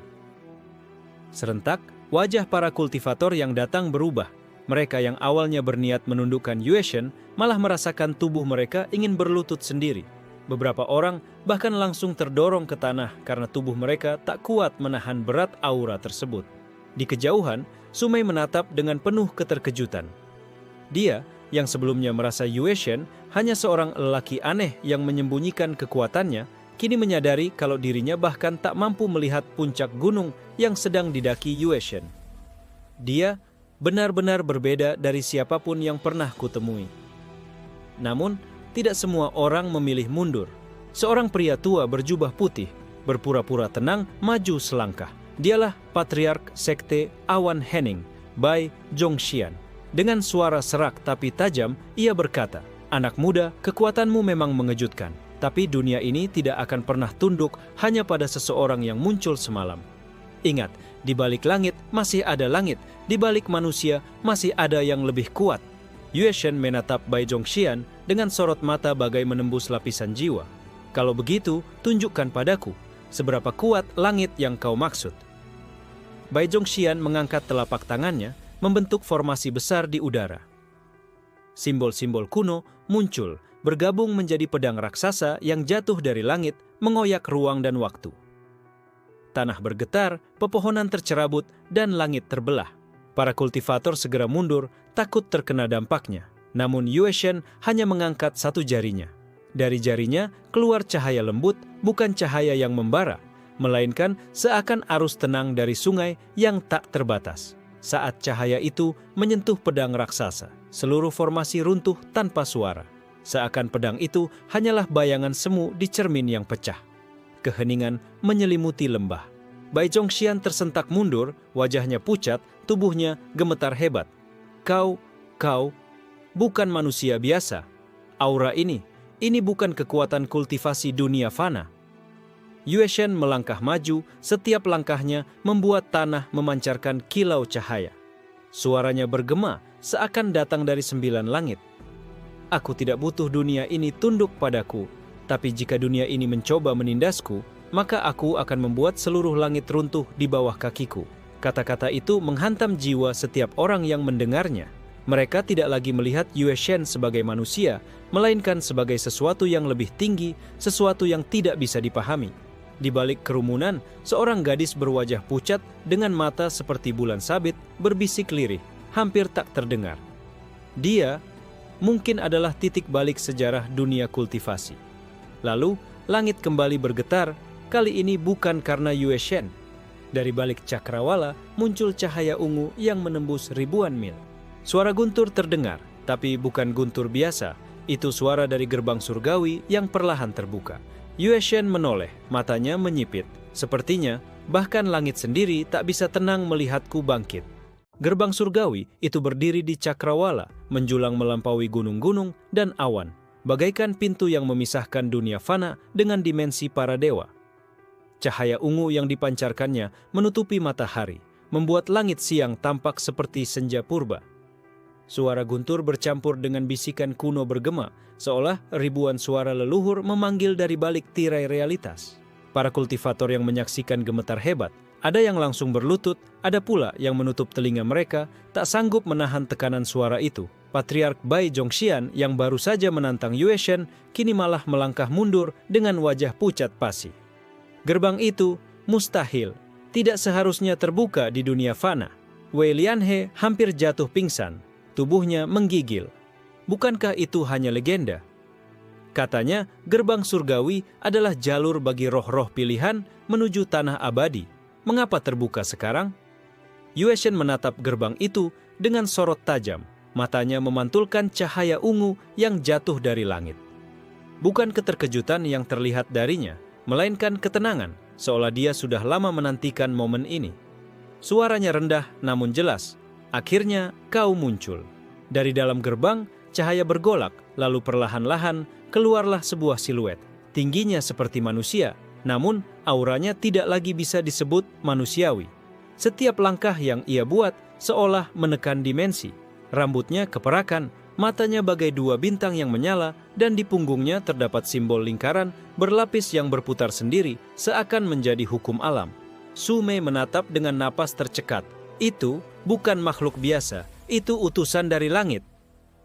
Serentak, wajah para kultivator yang datang berubah. Mereka yang awalnya berniat menundukkan Yue Shen malah merasakan tubuh mereka ingin berlutut sendiri. Beberapa orang bahkan langsung terdorong ke tanah karena tubuh mereka tak kuat menahan berat aura tersebut. Di kejauhan, Su Mei menatap dengan penuh keterkejutan. Dia, yang sebelumnya merasa Yue Shen hanya seorang lelaki aneh yang menyembunyikan kekuatannya, kini menyadari kalau dirinya bahkan tak mampu melihat puncak gunung yang sedang didaki Yue Shen. Dia benar-benar berbeda dari siapapun yang pernah kutemui. Namun, tidak semua orang memilih mundur. Seorang pria tua berjubah putih, berpura-pura tenang, maju selangkah. Dialah Patriark Sekte Awan Henning, Bai Zhongxian. Dengan suara serak tapi tajam, ia berkata, "Anak muda, kekuatanmu memang mengejutkan. Tapi dunia ini tidak akan pernah tunduk hanya pada seseorang yang muncul semalam. Ingat, di balik langit masih ada langit, di balik manusia masih ada yang lebih kuat." Yue Shen menatap Bai Zhongxian dengan sorot mata bagai menembus lapisan jiwa. "Kalau begitu, tunjukkan padaku, seberapa kuat langit yang kau maksud." Bai Zhongxian mengangkat telapak tangannya, membentuk formasi besar di udara. Simbol-simbol kuno muncul, bergabung menjadi pedang raksasa yang jatuh dari langit, mengoyak ruang dan waktu. Tanah bergetar, pepohonan tercerabut, dan langit terbelah. Para kultivator segera mundur, takut terkena dampaknya. Namun Yue Shen hanya mengangkat satu jarinya. Dari jarinya keluar cahaya lembut, bukan cahaya yang membara, melainkan seakan arus tenang dari sungai yang tak terbatas. Saat cahaya itu menyentuh pedang raksasa, seluruh formasi runtuh tanpa suara. Seakan pedang itu hanyalah bayangan semu di cermin yang pecah. Keheningan menyelimuti lembah. Bai Zongxian tersentak mundur, wajahnya pucat, tubuhnya gemetar hebat. Kau bukan manusia biasa. Aura ini bukan kekuatan kultivasi dunia fana. Yue Shen melangkah maju, setiap langkahnya membuat tanah memancarkan kilau cahaya. Suaranya bergema, seakan datang dari 9 langit. Aku tidak butuh dunia ini tunduk padaku, tapi jika dunia ini mencoba menindasku, maka aku akan membuat seluruh langit runtuh di bawah kakiku. Kata-kata itu menghantam jiwa setiap orang yang mendengarnya. Mereka tidak lagi melihat Yue Shen sebagai manusia, melainkan sebagai sesuatu yang lebih tinggi, sesuatu yang tidak bisa dipahami. Di balik kerumunan, seorang gadis berwajah pucat dengan mata seperti bulan sabit berbisik lirih, hampir tak terdengar. Dia mungkin adalah titik balik sejarah dunia kultivasi. Lalu, langit kembali bergetar, kali ini bukan karena Yue Shen. Dari balik cakrawala muncul cahaya ungu yang menembus ribuan mil. Suara guntur terdengar, tapi bukan guntur biasa. Itu suara dari gerbang surgawi yang perlahan terbuka. Yue Shen menoleh, matanya menyipit. Sepertinya, bahkan langit sendiri tak bisa tenang melihatku bangkit. Gerbang surgawi itu berdiri di cakrawala, menjulang melampaui gunung-gunung dan awan, bagaikan pintu yang memisahkan dunia fana dengan dimensi para dewa. Cahaya ungu yang dipancarkannya menutupi matahari, membuat langit siang tampak seperti senja purba. Suara guntur bercampur dengan bisikan kuno bergema, seolah ribuan suara leluhur memanggil dari balik tirai realitas. Para kultivator yang menyaksikan gemetar hebat, ada yang langsung berlutut, ada pula yang menutup telinga mereka, tak sanggup menahan tekanan suara itu. Patriark Bai Zongxian yang baru saja menantang Yue Shen, kini malah melangkah mundur dengan wajah pucat pasi. Gerbang itu mustahil, tidak seharusnya terbuka di dunia fana. Wei Lianhe hampir jatuh pingsan. Tubuhnya menggigil. Bukankah itu hanya legenda? Katanya, gerbang surgawi adalah jalur bagi roh-roh pilihan menuju tanah abadi. Mengapa terbuka sekarang? Yue Shen menatap gerbang itu dengan sorot tajam. Matanya memantulkan cahaya ungu yang jatuh dari langit. Bukan keterkejutan yang terlihat darinya, melainkan ketenangan, seolah dia sudah lama menantikan momen ini. Suaranya rendah namun jelas. Akhirnya kau muncul. Dari dalam gerbang, cahaya bergolak, lalu perlahan-lahan keluarlah sebuah siluet. Tingginya seperti manusia, namun auranya tidak lagi bisa disebut manusiawi. Setiap langkah yang ia buat seolah menekan dimensi. Rambutnya keperakan, matanya bagai 2 bintang yang menyala, dan di punggungnya terdapat simbol lingkaran berlapis yang berputar sendiri, seakan menjadi hukum alam. Su Mei menatap dengan napas tercekat. Itu bukan makhluk biasa, itu utusan dari langit.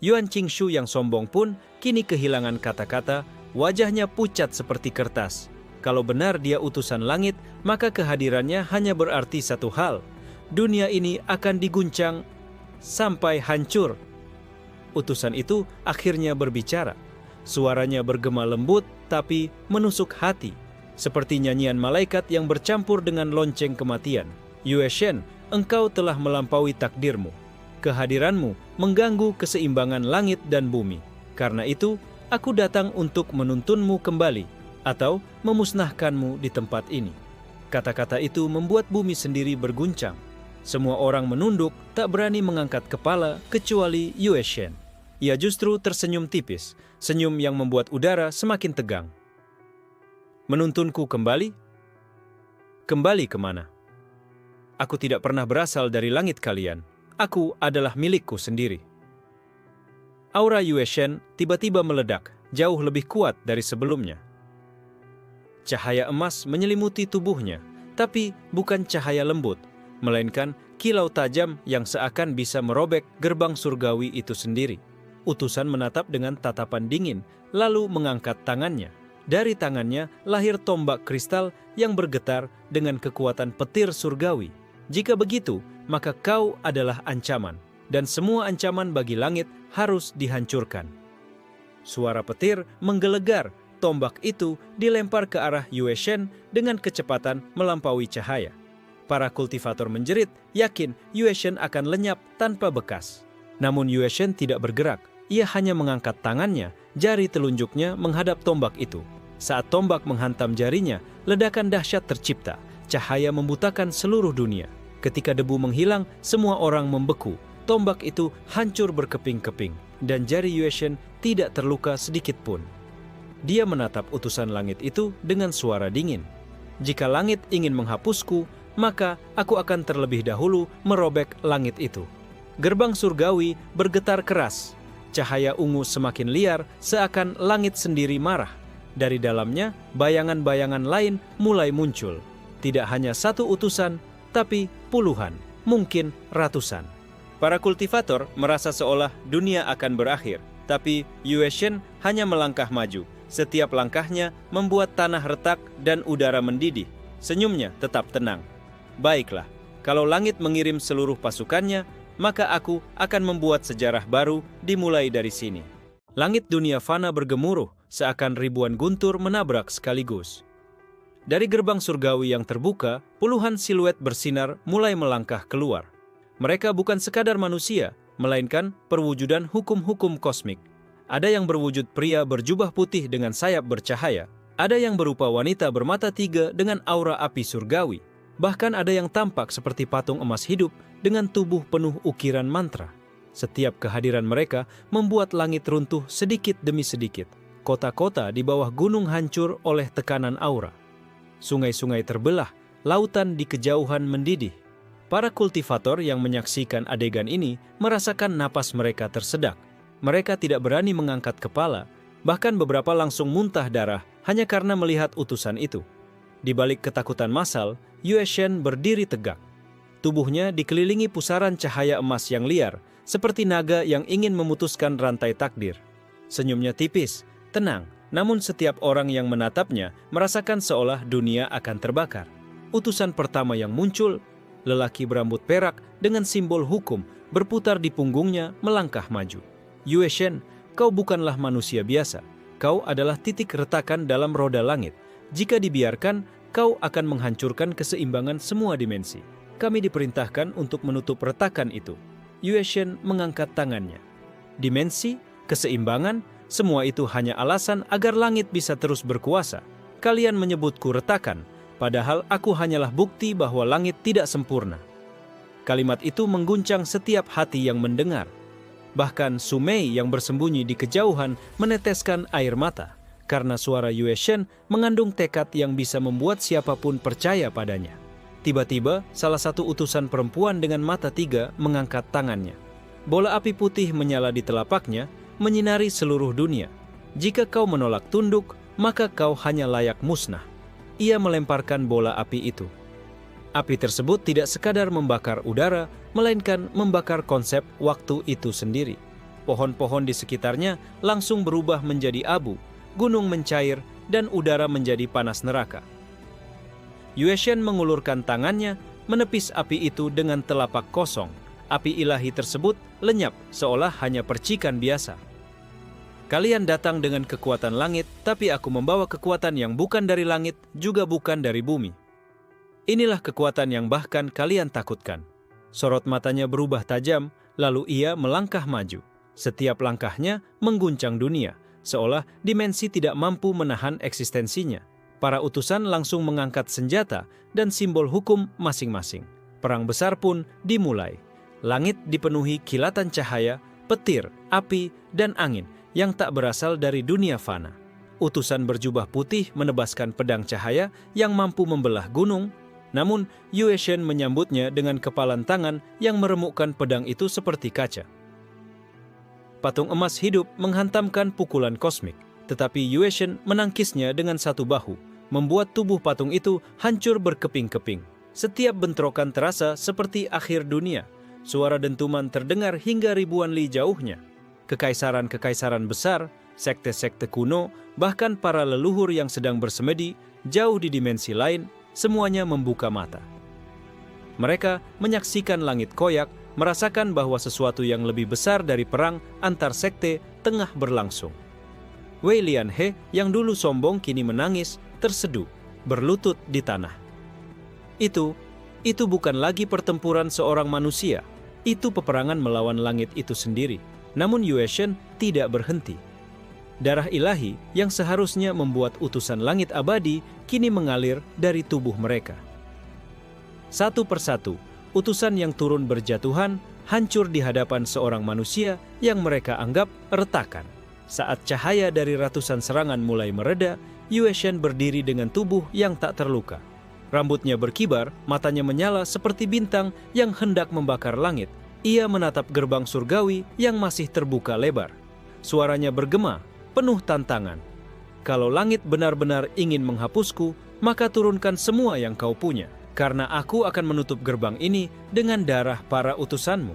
Yuan Qingshu yang sombong pun kini kehilangan kata-kata, wajahnya pucat seperti kertas. Kalau benar dia utusan langit, maka kehadirannya hanya berarti satu hal. Dunia ini akan diguncang sampai hancur. Utusan itu akhirnya berbicara. Suaranya bergema lembut tapi menusuk hati, seperti nyanyian malaikat yang bercampur dengan lonceng kematian. Yue Shen, engkau telah melampaui takdirmu. Kehadiranmu mengganggu keseimbangan langit dan bumi. Karena itu, aku datang untuk menuntunmu kembali atau memusnahkanmu di tempat ini. Kata-kata itu membuat bumi sendiri berguncang. Semua orang menunduk, tak berani mengangkat kepala kecuali Yue Shen. Ia justru tersenyum tipis, senyum yang membuat udara semakin tegang. Menuntunku kembali? Kembali kemana? Aku tidak pernah berasal dari langit kalian. Aku adalah milikku sendiri. Aura Yue Shen tiba-tiba meledak, jauh lebih kuat dari sebelumnya. Cahaya emas menyelimuti tubuhnya, tapi bukan cahaya lembut, melainkan kilau tajam yang seakan bisa merobek gerbang surgawi itu sendiri. utusan menatap dengan tatapan dingin, lalu mengangkat tangannya. Dari tangannya lahir tombak kristal yang bergetar dengan kekuatan petir surgawi. Jika begitu, maka kau adalah ancaman, dan semua ancaman bagi langit harus dihancurkan. Suara petir menggelegar, tombak itu dilempar ke arah Yue Shen dengan kecepatan melampaui cahaya. Para kultivator menjerit, yakin Yue Shen akan lenyap tanpa bekas. Namun Yue Shen tidak bergerak, ia hanya mengangkat tangannya, jari telunjuknya menghadap tombak itu. Saat tombak menghantam jarinya, ledakan dahsyat tercipta, cahaya membutakan seluruh dunia. Ketika debu menghilang, semua orang membeku. Tombak itu hancur berkeping-keping, dan jari Yue Shen tidak terluka sedikit pun. Dia menatap utusan langit itu dengan suara dingin. Jika langit ingin menghapusku, maka aku akan terlebih dahulu merobek langit itu. Gerbang surgawi bergetar keras. Cahaya ungu semakin liar, seakan langit sendiri marah. Dari dalamnya, bayangan-bayangan lain mulai muncul. Tidak hanya satu utusan, tapi puluhan, mungkin ratusan. Para kultivator merasa seolah dunia akan berakhir, tapi Yue Shen hanya melangkah maju. Setiap langkahnya membuat tanah retak dan udara mendidih. Senyumnya tetap tenang. Baiklah, kalau langit mengirim seluruh pasukannya, maka aku akan membuat sejarah baru dimulai dari sini. Langit dunia fana bergemuruh, seakan ribuan guntur menabrak sekaligus. Dari gerbang surgawi yang terbuka, puluhan siluet bersinar mulai melangkah keluar. Mereka bukan sekadar manusia, melainkan perwujudan hukum-hukum kosmik. Ada yang berwujud pria berjubah putih dengan sayap bercahaya. Ada yang berupa wanita bermata tiga dengan aura api surgawi. Bahkan ada yang tampak seperti patung emas hidup dengan tubuh penuh ukiran mantra. Setiap kehadiran mereka membuat langit runtuh sedikit demi sedikit. Kota-kota di bawah gunung hancur oleh tekanan aura. Sungai-sungai terbelah, lautan di kejauhan mendidih. Para kultivator yang menyaksikan adegan ini merasakan napas mereka tersedak. Mereka tidak berani mengangkat kepala, bahkan beberapa langsung muntah darah hanya karena melihat utusan itu. Di balik ketakutan massal, Yue Shen berdiri tegak. Tubuhnya dikelilingi pusaran cahaya emas yang liar, seperti naga yang ingin memutuskan rantai takdir. Senyumnya tipis, tenang, namun setiap orang yang menatapnya merasakan seolah dunia akan terbakar. Utusan pertama yang muncul, lelaki berambut perak dengan simbol hukum berputar di punggungnya melangkah maju. Yue Shen, kau bukanlah manusia biasa. Kau adalah titik retakan dalam roda langit. Jika dibiarkan, kau akan menghancurkan keseimbangan semua dimensi. Kami diperintahkan untuk menutup retakan itu. Yue Shen mengangkat tangannya. Dimensi, keseimbangan, semua itu hanya alasan agar langit bisa terus berkuasa. Kalian menyebutku retakan, padahal aku hanyalah bukti bahwa langit tidak sempurna. Kalimat itu mengguncang setiap hati yang mendengar. Bahkan Su Mei yang bersembunyi di kejauhan meneteskan air mata, karena suara Yue Shen mengandung tekad yang bisa membuat siapapun percaya padanya. Tiba-tiba, salah satu utusan perempuan dengan mata tiga mengangkat tangannya. Bola api putih menyala di telapaknya, menyinari seluruh dunia. Jika kau menolak tunduk, maka kau hanya layak musnah. Ia melemparkan bola api itu. Api tersebut tidak sekadar membakar udara, melainkan membakar konsep waktu itu sendiri. Pohon-pohon di sekitarnya langsung berubah menjadi abu, gunung mencair, dan udara menjadi panas neraka. Yue Shen mengulurkan tangannya, menepis api itu dengan telapak kosong. Api ilahi tersebut lenyap seolah hanya percikan biasa. Kalian datang dengan kekuatan langit, tapi aku membawa kekuatan yang bukan dari langit, juga bukan dari bumi. Inilah kekuatan yang bahkan kalian takutkan. Sorot matanya berubah tajam, lalu ia melangkah maju. Setiap langkahnya mengguncang dunia, seolah dimensi tidak mampu menahan eksistensinya. Para utusan langsung mengangkat senjata dan simbol hukum masing-masing. Perang besar pun dimulai. Langit dipenuhi kilatan cahaya, petir, api, dan angin yang tak berasal dari dunia fana. Utusan berjubah putih menebaskan pedang cahaya yang mampu membelah gunung, namun Yue Shen menyambutnya dengan kepalan tangan yang meremukkan pedang itu seperti kaca. Patung emas hidup menghantamkan pukulan kosmik, tetapi Yue Shen menangkisnya dengan satu bahu, membuat tubuh patung itu hancur berkeping-keping. Setiap bentrokan terasa seperti akhir dunia. Suara dentuman terdengar hingga ribuan li jauhnya. kekaisaran-kekaisaran besar, sekte-sekte kuno, bahkan para leluhur yang sedang bersemedi jauh di dimensi lain, semuanya membuka mata. Mereka menyaksikan langit koyak, merasakan bahwa sesuatu yang lebih besar dari perang antar sekte tengah berlangsung. Wei Lianhe yang dulu sombong kini menangis, terseduh, berlutut di tanah. Itu bukan lagi pertempuran seorang manusia, itu peperangan melawan langit itu sendiri. Namun Yue Shen tidak berhenti. Darah ilahi yang seharusnya membuat utusan langit abadi kini mengalir dari tubuh mereka. Satu persatu, utusan yang turun berjatuhan, hancur di hadapan seorang manusia yang mereka anggap retakan. Saat cahaya dari ratusan serangan mulai mereda, Yue Shen berdiri dengan tubuh yang tak terluka. Rambutnya berkibar, matanya menyala seperti bintang yang hendak membakar langit. Ia menatap gerbang surgawi yang masih terbuka lebar. Suaranya bergema, penuh tantangan. Kalau langit benar-benar ingin menghapusku, maka turunkan semua yang kau punya. Karena aku akan menutup gerbang ini dengan darah para utusanmu.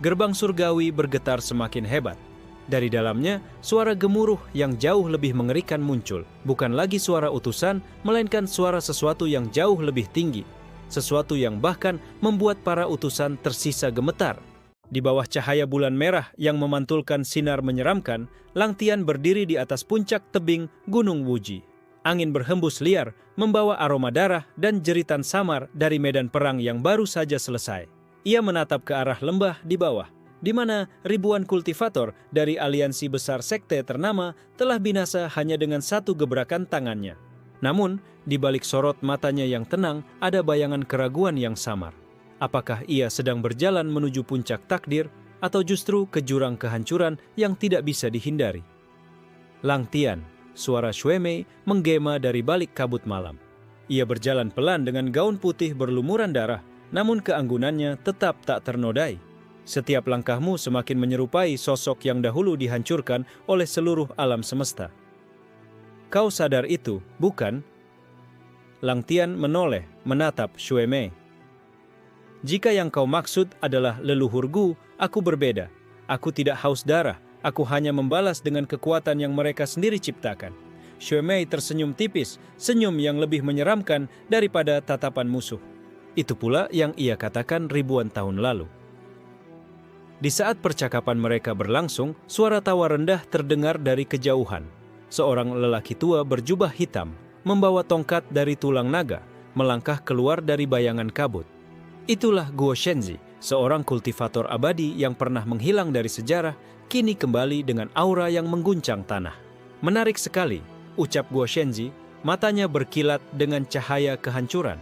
Gerbang surgawi bergetar semakin hebat. Dari dalamnya, suara gemuruh yang jauh lebih mengerikan muncul. Bukan lagi suara utusan, melainkan suara sesuatu yang jauh lebih tinggi. Sesuatu yang bahkan membuat para utusan tersisa gemetar. Di bawah cahaya bulan merah yang memantulkan sinar menyeramkan, Lang Tian berdiri di atas puncak tebing Gunung Wuji. Angin berhembus liar, membawa aroma darah dan jeritan samar dari medan perang yang baru saja selesai. Ia menatap ke arah lembah di bawah, di mana ribuan kultivator dari aliansi besar sekte ternama telah binasa hanya dengan satu gebrakan tangannya. Namun, di balik sorot matanya yang tenang, ada bayangan keraguan yang samar. Apakah ia sedang berjalan menuju puncak takdir, atau justru ke jurang kehancuran yang tidak bisa dihindari? Lang Tian, suara Xue Mei menggema dari balik kabut malam. Ia berjalan pelan dengan gaun putih berlumuran darah, namun keanggunannya tetap tak ternodai. Setiap langkahmu semakin menyerupai sosok yang dahulu dihancurkan oleh seluruh alam semesta. Kau sadar itu, bukan? Lang Tian menoleh, menatap Xue Mei. Jika yang kau maksud adalah leluhur Gu, aku berbeda. Aku tidak haus darah. Aku hanya membalas dengan kekuatan yang mereka sendiri ciptakan. Xue Mei tersenyum tipis, senyum yang lebih menyeramkan daripada tatapan musuh. Itu pula yang ia katakan ribuan tahun lalu. Di saat percakapan mereka berlangsung, suara tawa rendah terdengar dari kejauhan. Seorang lelaki tua berjubah hitam, membawa tongkat dari tulang naga, melangkah keluar dari bayangan kabut. Itulah Guo Shenzi, seorang kultivator abadi yang pernah menghilang dari sejarah, kini kembali dengan aura yang mengguncang tanah. Menarik sekali, ucap Guo Shenzi, matanya berkilat dengan cahaya kehancuran.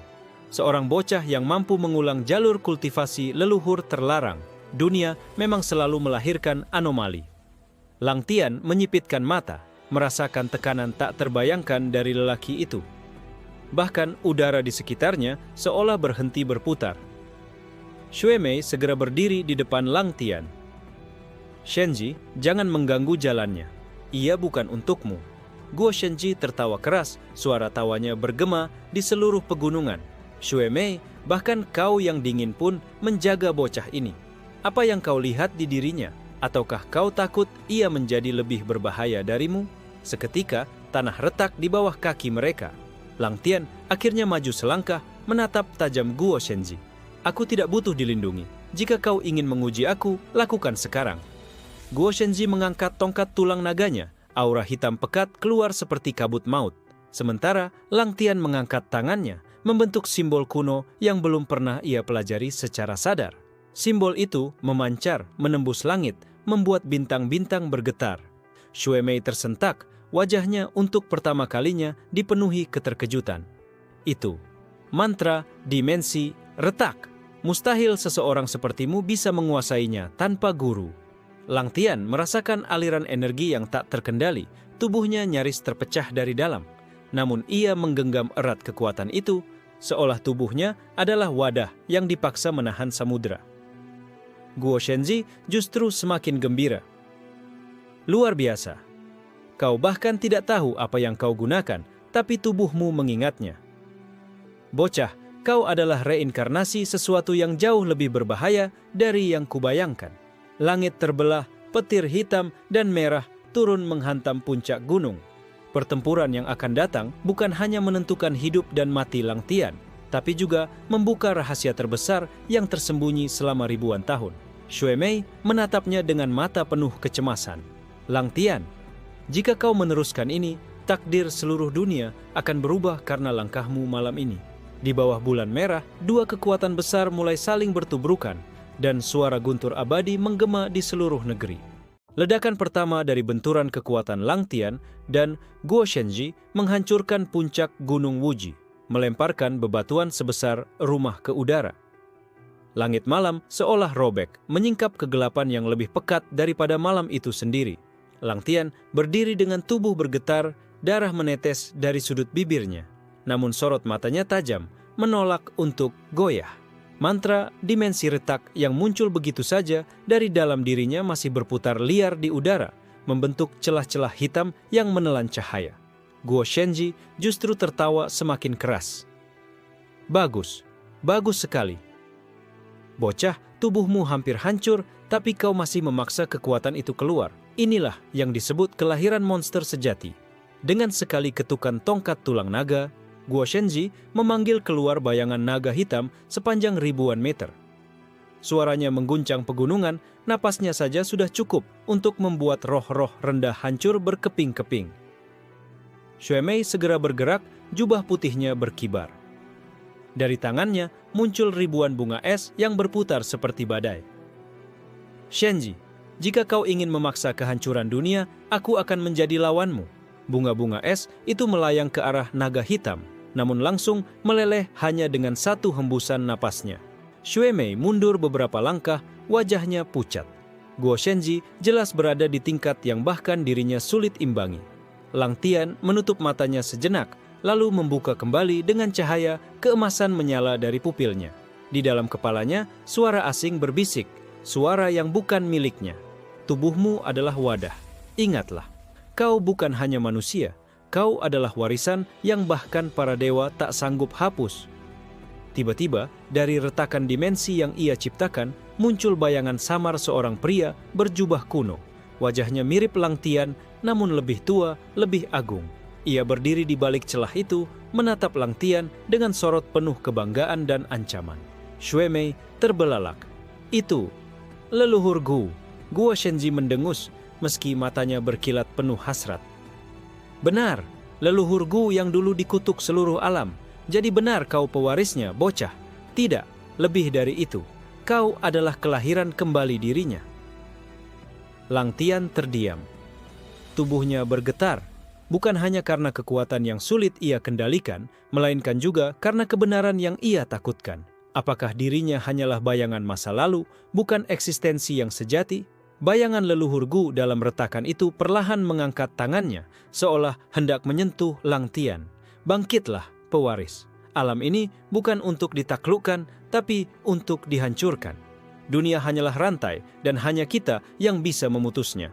Seorang bocah yang mampu mengulang jalur kultivasi leluhur terlarang. Dunia memang selalu melahirkan anomali. Lang Tian menyipitkan mata, merasakan tekanan tak terbayangkan dari lelaki itu. Bahkan udara di sekitarnya seolah berhenti berputar. Xue Mei segera berdiri di depan Lang Tian. Shenji, jangan mengganggu jalannya. Ia bukan untukmu. Guo Shenji tertawa keras, suara tawanya bergema di seluruh pegunungan. Xue Mei, bahkan kau yang dingin pun menjaga bocah ini. Apa yang kau lihat di dirinya? Ataukah kau takut ia menjadi lebih berbahaya darimu? Seketika, tanah retak di bawah kaki mereka. Lang Tian akhirnya maju selangkah, menatap tajam Guo Shenji. Aku tidak butuh dilindungi. Jika kau ingin menguji aku, lakukan sekarang. Guo Shenji mengangkat tongkat tulang naganya. Aura hitam pekat keluar seperti kabut maut. Sementara Lang Tian mengangkat tangannya, membentuk simbol kuno yang belum pernah ia pelajari secara sadar. Simbol itu memancar, menembus langit, membuat bintang-bintang bergetar. Xue Mei tersentak, wajahnya untuk pertama kalinya dipenuhi keterkejutan. Itu, mantra, dimensi, retak. Mustahil seseorang sepertimu bisa menguasainya tanpa guru. Lang Tian merasakan aliran energi yang tak terkendali, tubuhnya nyaris terpecah dari dalam. Namun ia menggenggam erat kekuatan itu, seolah tubuhnya adalah wadah yang dipaksa menahan samudera. Guo Shenji justru semakin gembira. Luar biasa. Kau bahkan tidak tahu apa yang kau gunakan, tapi tubuhmu mengingatnya. Bocah, kau adalah reinkarnasi sesuatu yang jauh lebih berbahaya dari yang kubayangkan. Langit terbelah, petir hitam dan merah turun menghantam puncak gunung. Pertempuran yang akan datang bukan hanya menentukan hidup dan mati Lang Tian, tapi juga membuka rahasia terbesar yang tersembunyi selama ribuan tahun. Xue Mei menatapnya dengan mata penuh kecemasan. Lang Tian, jika kau meneruskan ini, takdir seluruh dunia akan berubah karena langkahmu malam ini. Di bawah bulan merah, dua kekuatan besar mulai saling bertubrukan, dan suara guntur abadi menggema di seluruh negeri. Ledakan pertama dari benturan kekuatan Lang Tian dan Guo Shenji menghancurkan puncak Gunung Wuji, melemparkan bebatuan sebesar rumah ke udara. Langit malam seolah robek, menyingkap kegelapan yang lebih pekat daripada malam itu sendiri. Lang Tian berdiri dengan tubuh bergetar, darah menetes dari sudut bibirnya. Namun sorot matanya tajam, menolak untuk goyah. Mantra dimensi retak yang muncul begitu saja dari dalam dirinya masih berputar liar di udara, membentuk celah-celah hitam yang menelan cahaya. Guo Shenji justru tertawa semakin keras. Bagus, bagus sekali. Bocah, tubuhmu hampir hancur, tapi kau masih memaksa kekuatan itu keluar. Inilah yang disebut kelahiran monster sejati. Dengan sekali ketukan tongkat tulang naga, Guo Shenji memanggil keluar bayangan naga hitam sepanjang ribuan meter. Suaranya mengguncang pegunungan, napasnya saja sudah cukup untuk membuat roh-roh rendah hancur berkeping-keping. Xue Mei segera bergerak, jubah putihnya berkibar. Dari tangannya muncul ribuan bunga es yang berputar seperti badai. Shenji, jika kau ingin memaksa kehancuran dunia, aku akan menjadi lawanmu. Bunga-bunga es itu melayang ke arah naga hitam, namun langsung meleleh hanya dengan satu hembusan napasnya. Xue Mei mundur beberapa langkah, wajahnya pucat. Guo Shenji jelas berada di tingkat yang bahkan dirinya sulit imbangi. Lang Tian menutup matanya sejenak, lalu membuka kembali dengan cahaya keemasan menyala dari pupilnya. Di dalam kepalanya, suara asing berbisik, suara yang bukan miliknya. Tubuhmu adalah wadah. Ingatlah, kau bukan hanya manusia, kau adalah warisan yang bahkan para dewa tak sanggup hapus. Tiba-tiba, dari retakan dimensi yang ia ciptakan, muncul bayangan samar seorang pria berjubah kuno. Wajahnya mirip Lang Tian, namun lebih tua, lebih agung. Ia berdiri di balik celah itu, menatap Lang Tian dengan sorot penuh kebanggaan dan ancaman. Xue Mei terbelalak. Itu, leluhur Gu. Guo Shenji mendengus, meski matanya berkilat penuh hasrat. Benar, leluhur Gu yang dulu dikutuk seluruh alam. Jadi benar kau pewarisnya, bocah. Tidak, lebih dari itu. Kau adalah kelahiran kembali dirinya. Lang Tian terdiam. Tubuhnya bergetar, bukan hanya karena kekuatan yang sulit ia kendalikan, melainkan juga karena kebenaran yang ia takutkan. Apakah dirinya hanyalah bayangan masa lalu, bukan eksistensi yang sejati? Bayangan leluhur Gu dalam retakan itu perlahan mengangkat tangannya, seolah hendak menyentuh Lang Tian. Bangkitlah, pewaris. Alam ini bukan untuk ditaklukkan, tapi untuk dihancurkan. Dunia hanyalah rantai, dan hanya kita yang bisa memutusnya.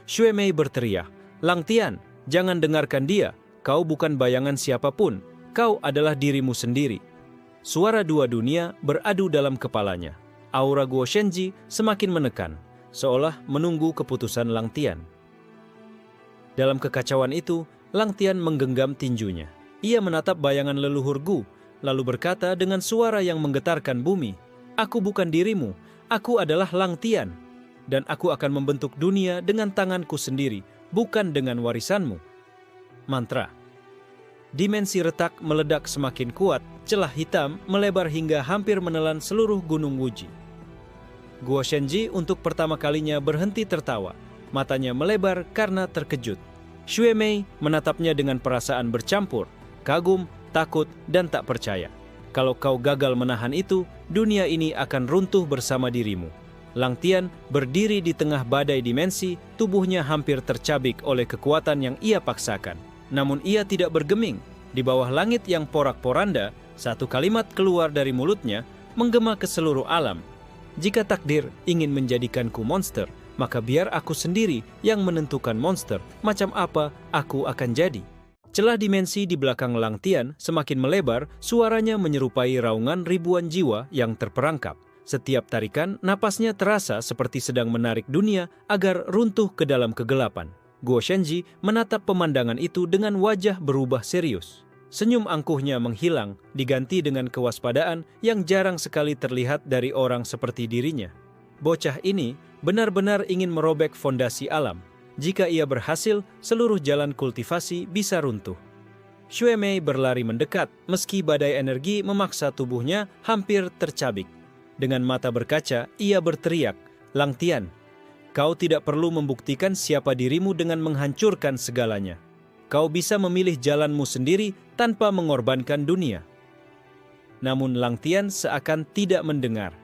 Xue Mei berteriak, Lang Tian, jangan dengarkan dia. Kau bukan bayangan siapapun. Kau adalah dirimu sendiri. Suara dua dunia beradu dalam kepalanya. Aura Guo Shenji semakin menekan, seolah menunggu keputusan Lang Tian. Dalam kekacauan itu, Lang Tian menggenggam tinjunya. Ia menatap bayangan leluhur Gu, lalu berkata dengan suara yang menggetarkan bumi, Aku bukan dirimu, aku adalah Lang Tian, dan aku akan membentuk dunia dengan tanganku sendiri, bukan dengan warisanmu. Mantra. Dimensi retak meledak semakin kuat, celah hitam melebar hingga hampir menelan seluruh gunung Wuji. Guo Shenji untuk pertama kalinya berhenti tertawa, matanya melebar karena terkejut. Xue Mei menatapnya dengan perasaan bercampur, kagum, takut, dan tak percaya. Kalau kau gagal menahan itu, dunia ini akan runtuh bersama dirimu. Lang Tian berdiri di tengah badai dimensi, tubuhnya hampir tercabik oleh kekuatan yang ia paksakan. Namun ia tidak bergeming. Di bawah langit yang porak-poranda, satu kalimat keluar dari mulutnya, menggema ke seluruh alam. Jika takdir ingin menjadikanku monster, maka biar aku sendiri yang menentukan monster, macam apa aku akan jadi. Celah dimensi di belakang Lang Tian semakin melebar, suaranya menyerupai raungan ribuan jiwa yang terperangkap. Setiap tarikan, napasnya terasa seperti sedang menarik dunia agar runtuh ke dalam kegelapan. Guo Shenji menatap pemandangan itu dengan wajah berubah serius. Senyum angkuhnya menghilang, diganti dengan kewaspadaan yang jarang sekali terlihat dari orang seperti dirinya. Bocah ini benar-benar ingin merobek fondasi alam. Jika ia berhasil, seluruh jalan kultivasi bisa runtuh. Xue Mei berlari mendekat, meski badai energi memaksa tubuhnya hampir tercabik. Dengan mata berkaca, ia berteriak, "Lang Tian, kau tidak perlu membuktikan siapa dirimu dengan menghancurkan segalanya. Kau bisa memilih jalanmu sendiri tanpa mengorbankan dunia." Namun Lang Tian seakan tidak mendengar.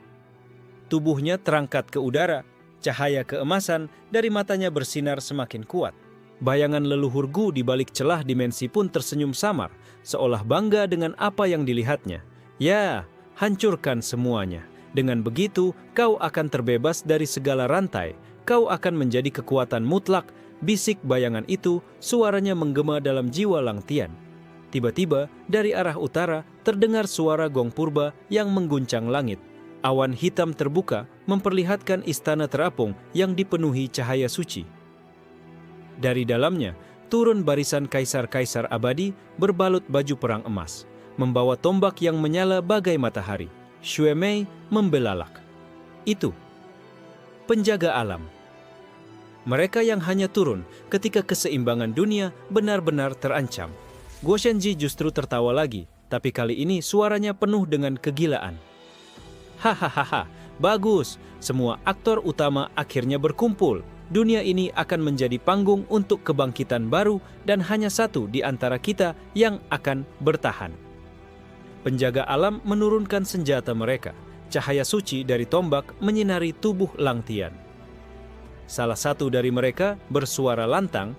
Tubuhnya terangkat ke udara, cahaya keemasan dari matanya bersinar semakin kuat. Bayangan leluhur Gu di balik celah dimensi pun tersenyum samar, seolah bangga dengan apa yang dilihatnya. "Ya, hancurkan semuanya. Dengan begitu, kau akan terbebas dari segala rantai. Kau akan menjadi kekuatan mutlak." Bisik bayangan itu, suaranya menggema dalam jiwa Lang Tian. Tiba-tiba, dari arah utara, terdengar suara gong purba yang mengguncang langit. Awan hitam terbuka, memperlihatkan istana terapung yang dipenuhi cahaya suci. Dari dalamnya, turun barisan kaisar-kaisar abadi berbalut baju perang emas, membawa tombak yang menyala bagai matahari. Xue Mei membelalak. Itu penjaga alam. Mereka yang hanya turun ketika keseimbangan dunia benar-benar terancam. Guo Shenji justru tertawa lagi, tapi kali ini suaranya penuh dengan kegilaan. "Hahaha, bagus. Semua aktor utama akhirnya berkumpul. Dunia ini akan menjadi panggung untuk kebangkitan baru dan hanya satu di antara kita yang akan bertahan." Penjaga alam menurunkan senjata mereka. Cahaya suci dari tombak menyinari tubuh Lang Tian. Salah satu dari mereka bersuara lantang,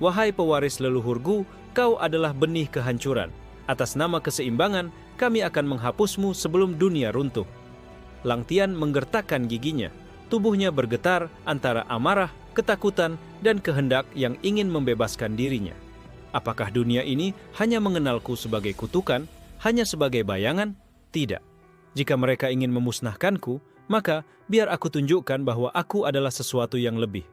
"Wahai pewaris leluhur Gu, kau adalah benih kehancuran. Atas nama keseimbangan, kami akan menghapusmu sebelum dunia runtuh." Lang Tian menggertakkan giginya. Tubuhnya bergetar antara amarah, ketakutan, dan kehendak yang ingin membebaskan dirinya. Apakah dunia ini hanya mengenalku sebagai kutukan, hanya sebagai bayangan? Tidak. Jika mereka ingin memusnahkanku, maka biar aku tunjukkan bahwa aku adalah sesuatu yang lebih.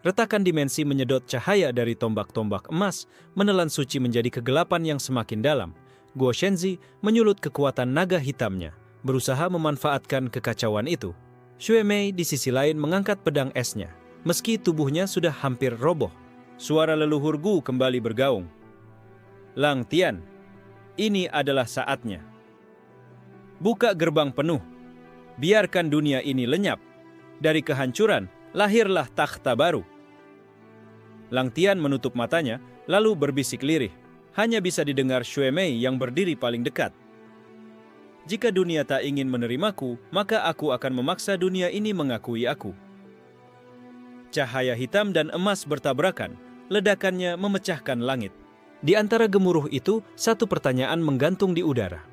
Retakan dimensi menyedot cahaya dari tombak-tombak emas, menelan suci menjadi kegelapan yang semakin dalam. Guo Shenji menyulut kekuatan naga hitamnya, berusaha memanfaatkan kekacauan itu. Xue Mei di sisi lain mengangkat pedang esnya, meski tubuhnya sudah hampir roboh. Suara leluhur Gu kembali bergaung. "Lang Tian, ini adalah saatnya. Buka gerbang penuh. Biarkan dunia ini lenyap. Dari kehancuran, lahirlah takhta baru." Lang Tian menutup matanya, lalu berbisik lirih. Hanya bisa didengar Xue Mei yang berdiri paling dekat. "Jika dunia tak ingin menerimaku, maka aku akan memaksa dunia ini mengakui aku." Cahaya hitam dan emas bertabrakan, ledakannya memecahkan langit. Di antara gemuruh itu, satu pertanyaan menggantung di udara.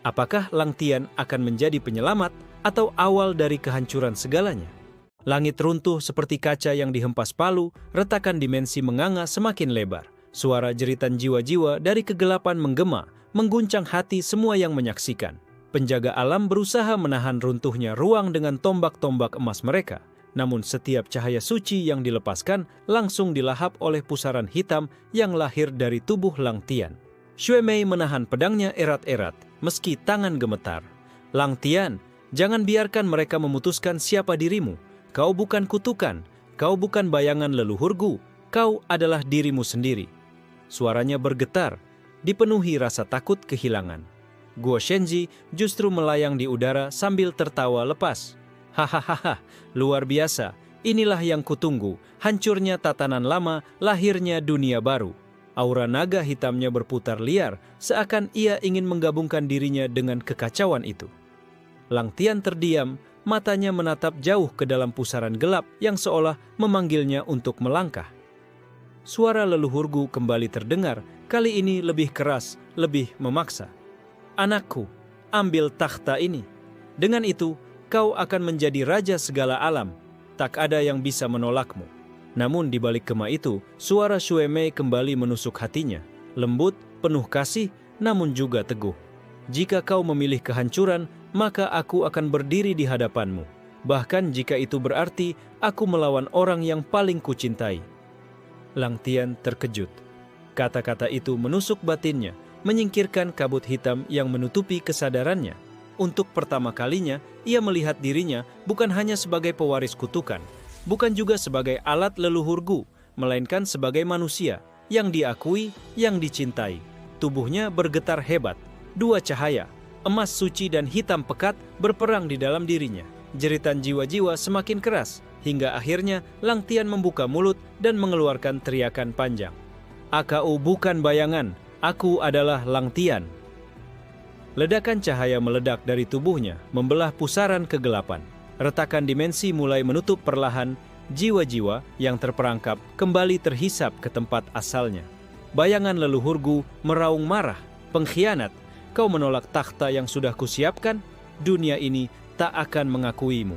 Apakah Lang Tian akan menjadi penyelamat atau awal dari kehancuran segalanya? Langit runtuh seperti kaca yang dihempas palu, retakan dimensi menganga semakin lebar. Suara jeritan jiwa-jiwa dari kegelapan menggema, mengguncang hati semua yang menyaksikan. Penjaga alam berusaha menahan runtuhnya ruang dengan tombak-tombak emas mereka. Namun setiap cahaya suci yang dilepaskan langsung dilahap oleh pusaran hitam yang lahir dari tubuh Lang Tian. Xue Mei menahan pedangnya erat-erat, meski tangan gemetar. "Lang Tian, jangan biarkan mereka memutuskan siapa dirimu. Kau bukan kutukan, kau bukan bayangan leluhur Gu, kau adalah dirimu sendiri." Suaranya bergetar, dipenuhi rasa takut kehilangan. Guo Shenji justru melayang di udara sambil tertawa lepas. "Hahaha, luar biasa. Inilah yang kutunggu, hancurnya tatanan lama, lahirnya dunia baru." Aura naga hitamnya berputar liar, seakan ia ingin menggabungkan dirinya dengan kekacauan itu. Lang Tian terdiam, matanya menatap jauh ke dalam pusaran gelap yang seolah memanggilnya untuk melangkah. Suara leluhur Gu kembali terdengar, kali ini lebih keras, lebih memaksa. "Anakku, ambil takhta ini. Dengan itu, kau akan menjadi raja segala alam. Tak ada yang bisa menolakmu." Namun di balik gema itu, suara Xue Mei kembali menusuk hatinya. Lembut, penuh kasih, namun juga teguh. "Jika kau memilih kehancuran, maka aku akan berdiri di hadapanmu. Bahkan jika itu berarti aku melawan orang yang paling kucintai." Lang Tian terkejut. Kata-kata itu menusuk batinnya, menyingkirkan kabut hitam yang menutupi kesadarannya. Untuk pertama kalinya, ia melihat dirinya bukan hanya sebagai pewaris kutukan, bukan juga sebagai alat leluhur Gu, melainkan sebagai manusia yang diakui, yang dicintai. Tubuhnya bergetar hebat. Dua cahaya, emas suci dan hitam pekat, berperang di dalam dirinya. Jeritan jiwa-jiwa semakin keras, hingga akhirnya Lang Tian membuka mulut dan mengeluarkan teriakan panjang. "AKU bukan bayangan, aku adalah Lang Tian." Ledakan cahaya meledak dari tubuhnya, membelah pusaran kegelapan. Retakan dimensi mulai menutup perlahan, jiwa-jiwa yang terperangkap kembali terhisap ke tempat asalnya. Bayangan leluhur Gu meraung marah. "Pengkhianat, kau menolak takhta yang sudah kusiapkan? Dunia ini tak akan mengakuimu."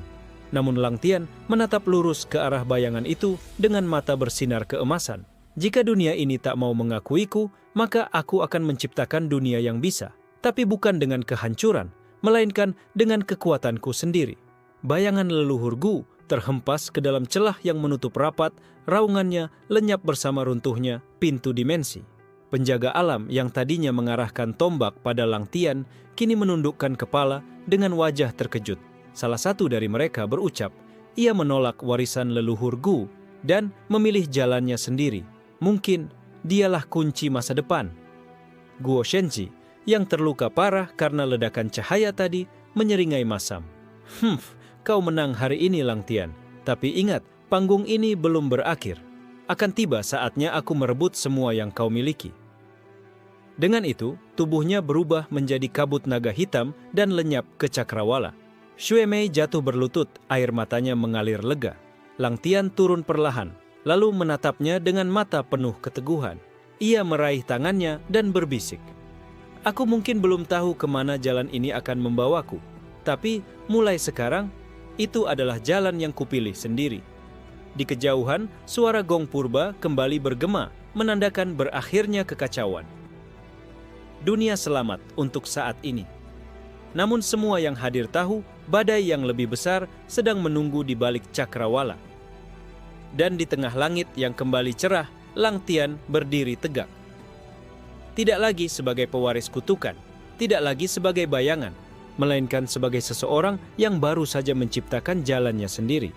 Namun Lang Tian menatap lurus ke arah bayangan itu dengan mata bersinar keemasan. "Jika dunia ini tak mau mengakuiku, maka aku akan menciptakan dunia yang bisa. Tapi bukan dengan kehancuran, melainkan dengan kekuatanku sendiri." Bayangan leluhur Gu terhempas ke dalam celah yang menutup rapat, raungannya lenyap bersama runtuhnya pintu dimensi. Penjaga alam yang tadinya mengarahkan tombak pada Lang Tian, kini menundukkan kepala dengan wajah terkejut. Salah satu dari mereka berucap, ia menolak warisan leluhur Gu dan memilih jalannya sendiri. Mungkin dialah kunci masa depan. Guo Shenji, yang terluka parah karena ledakan cahaya tadi, menyeringai masam. Kau menang hari ini, Lang Tian. Tapi ingat, panggung ini belum berakhir. Akan tiba saatnya aku merebut semua yang kau miliki." Dengan itu, tubuhnya berubah menjadi kabut naga hitam dan lenyap ke cakrawala. Xue Mei jatuh berlutut, air matanya mengalir lega. Lang Tian turun perlahan, lalu menatapnya dengan mata penuh keteguhan. Ia meraih tangannya dan berbisik, "Aku mungkin belum tahu kemana jalan ini akan membawaku, tapi mulai sekarang, itu adalah jalan yang kupilih sendiri." Di kejauhan, suara gong purba kembali bergema, menandakan berakhirnya kekacauan. Dunia selamat untuk saat ini. Namun semua yang hadir tahu, badai yang lebih besar sedang menunggu di balik cakrawala. Dan di tengah langit yang kembali cerah, Lang Tian berdiri tegak. Tidak lagi sebagai pewaris kutukan, tidak lagi sebagai bayangan, melainkan sebagai seseorang yang baru saja menciptakan jalannya sendiri.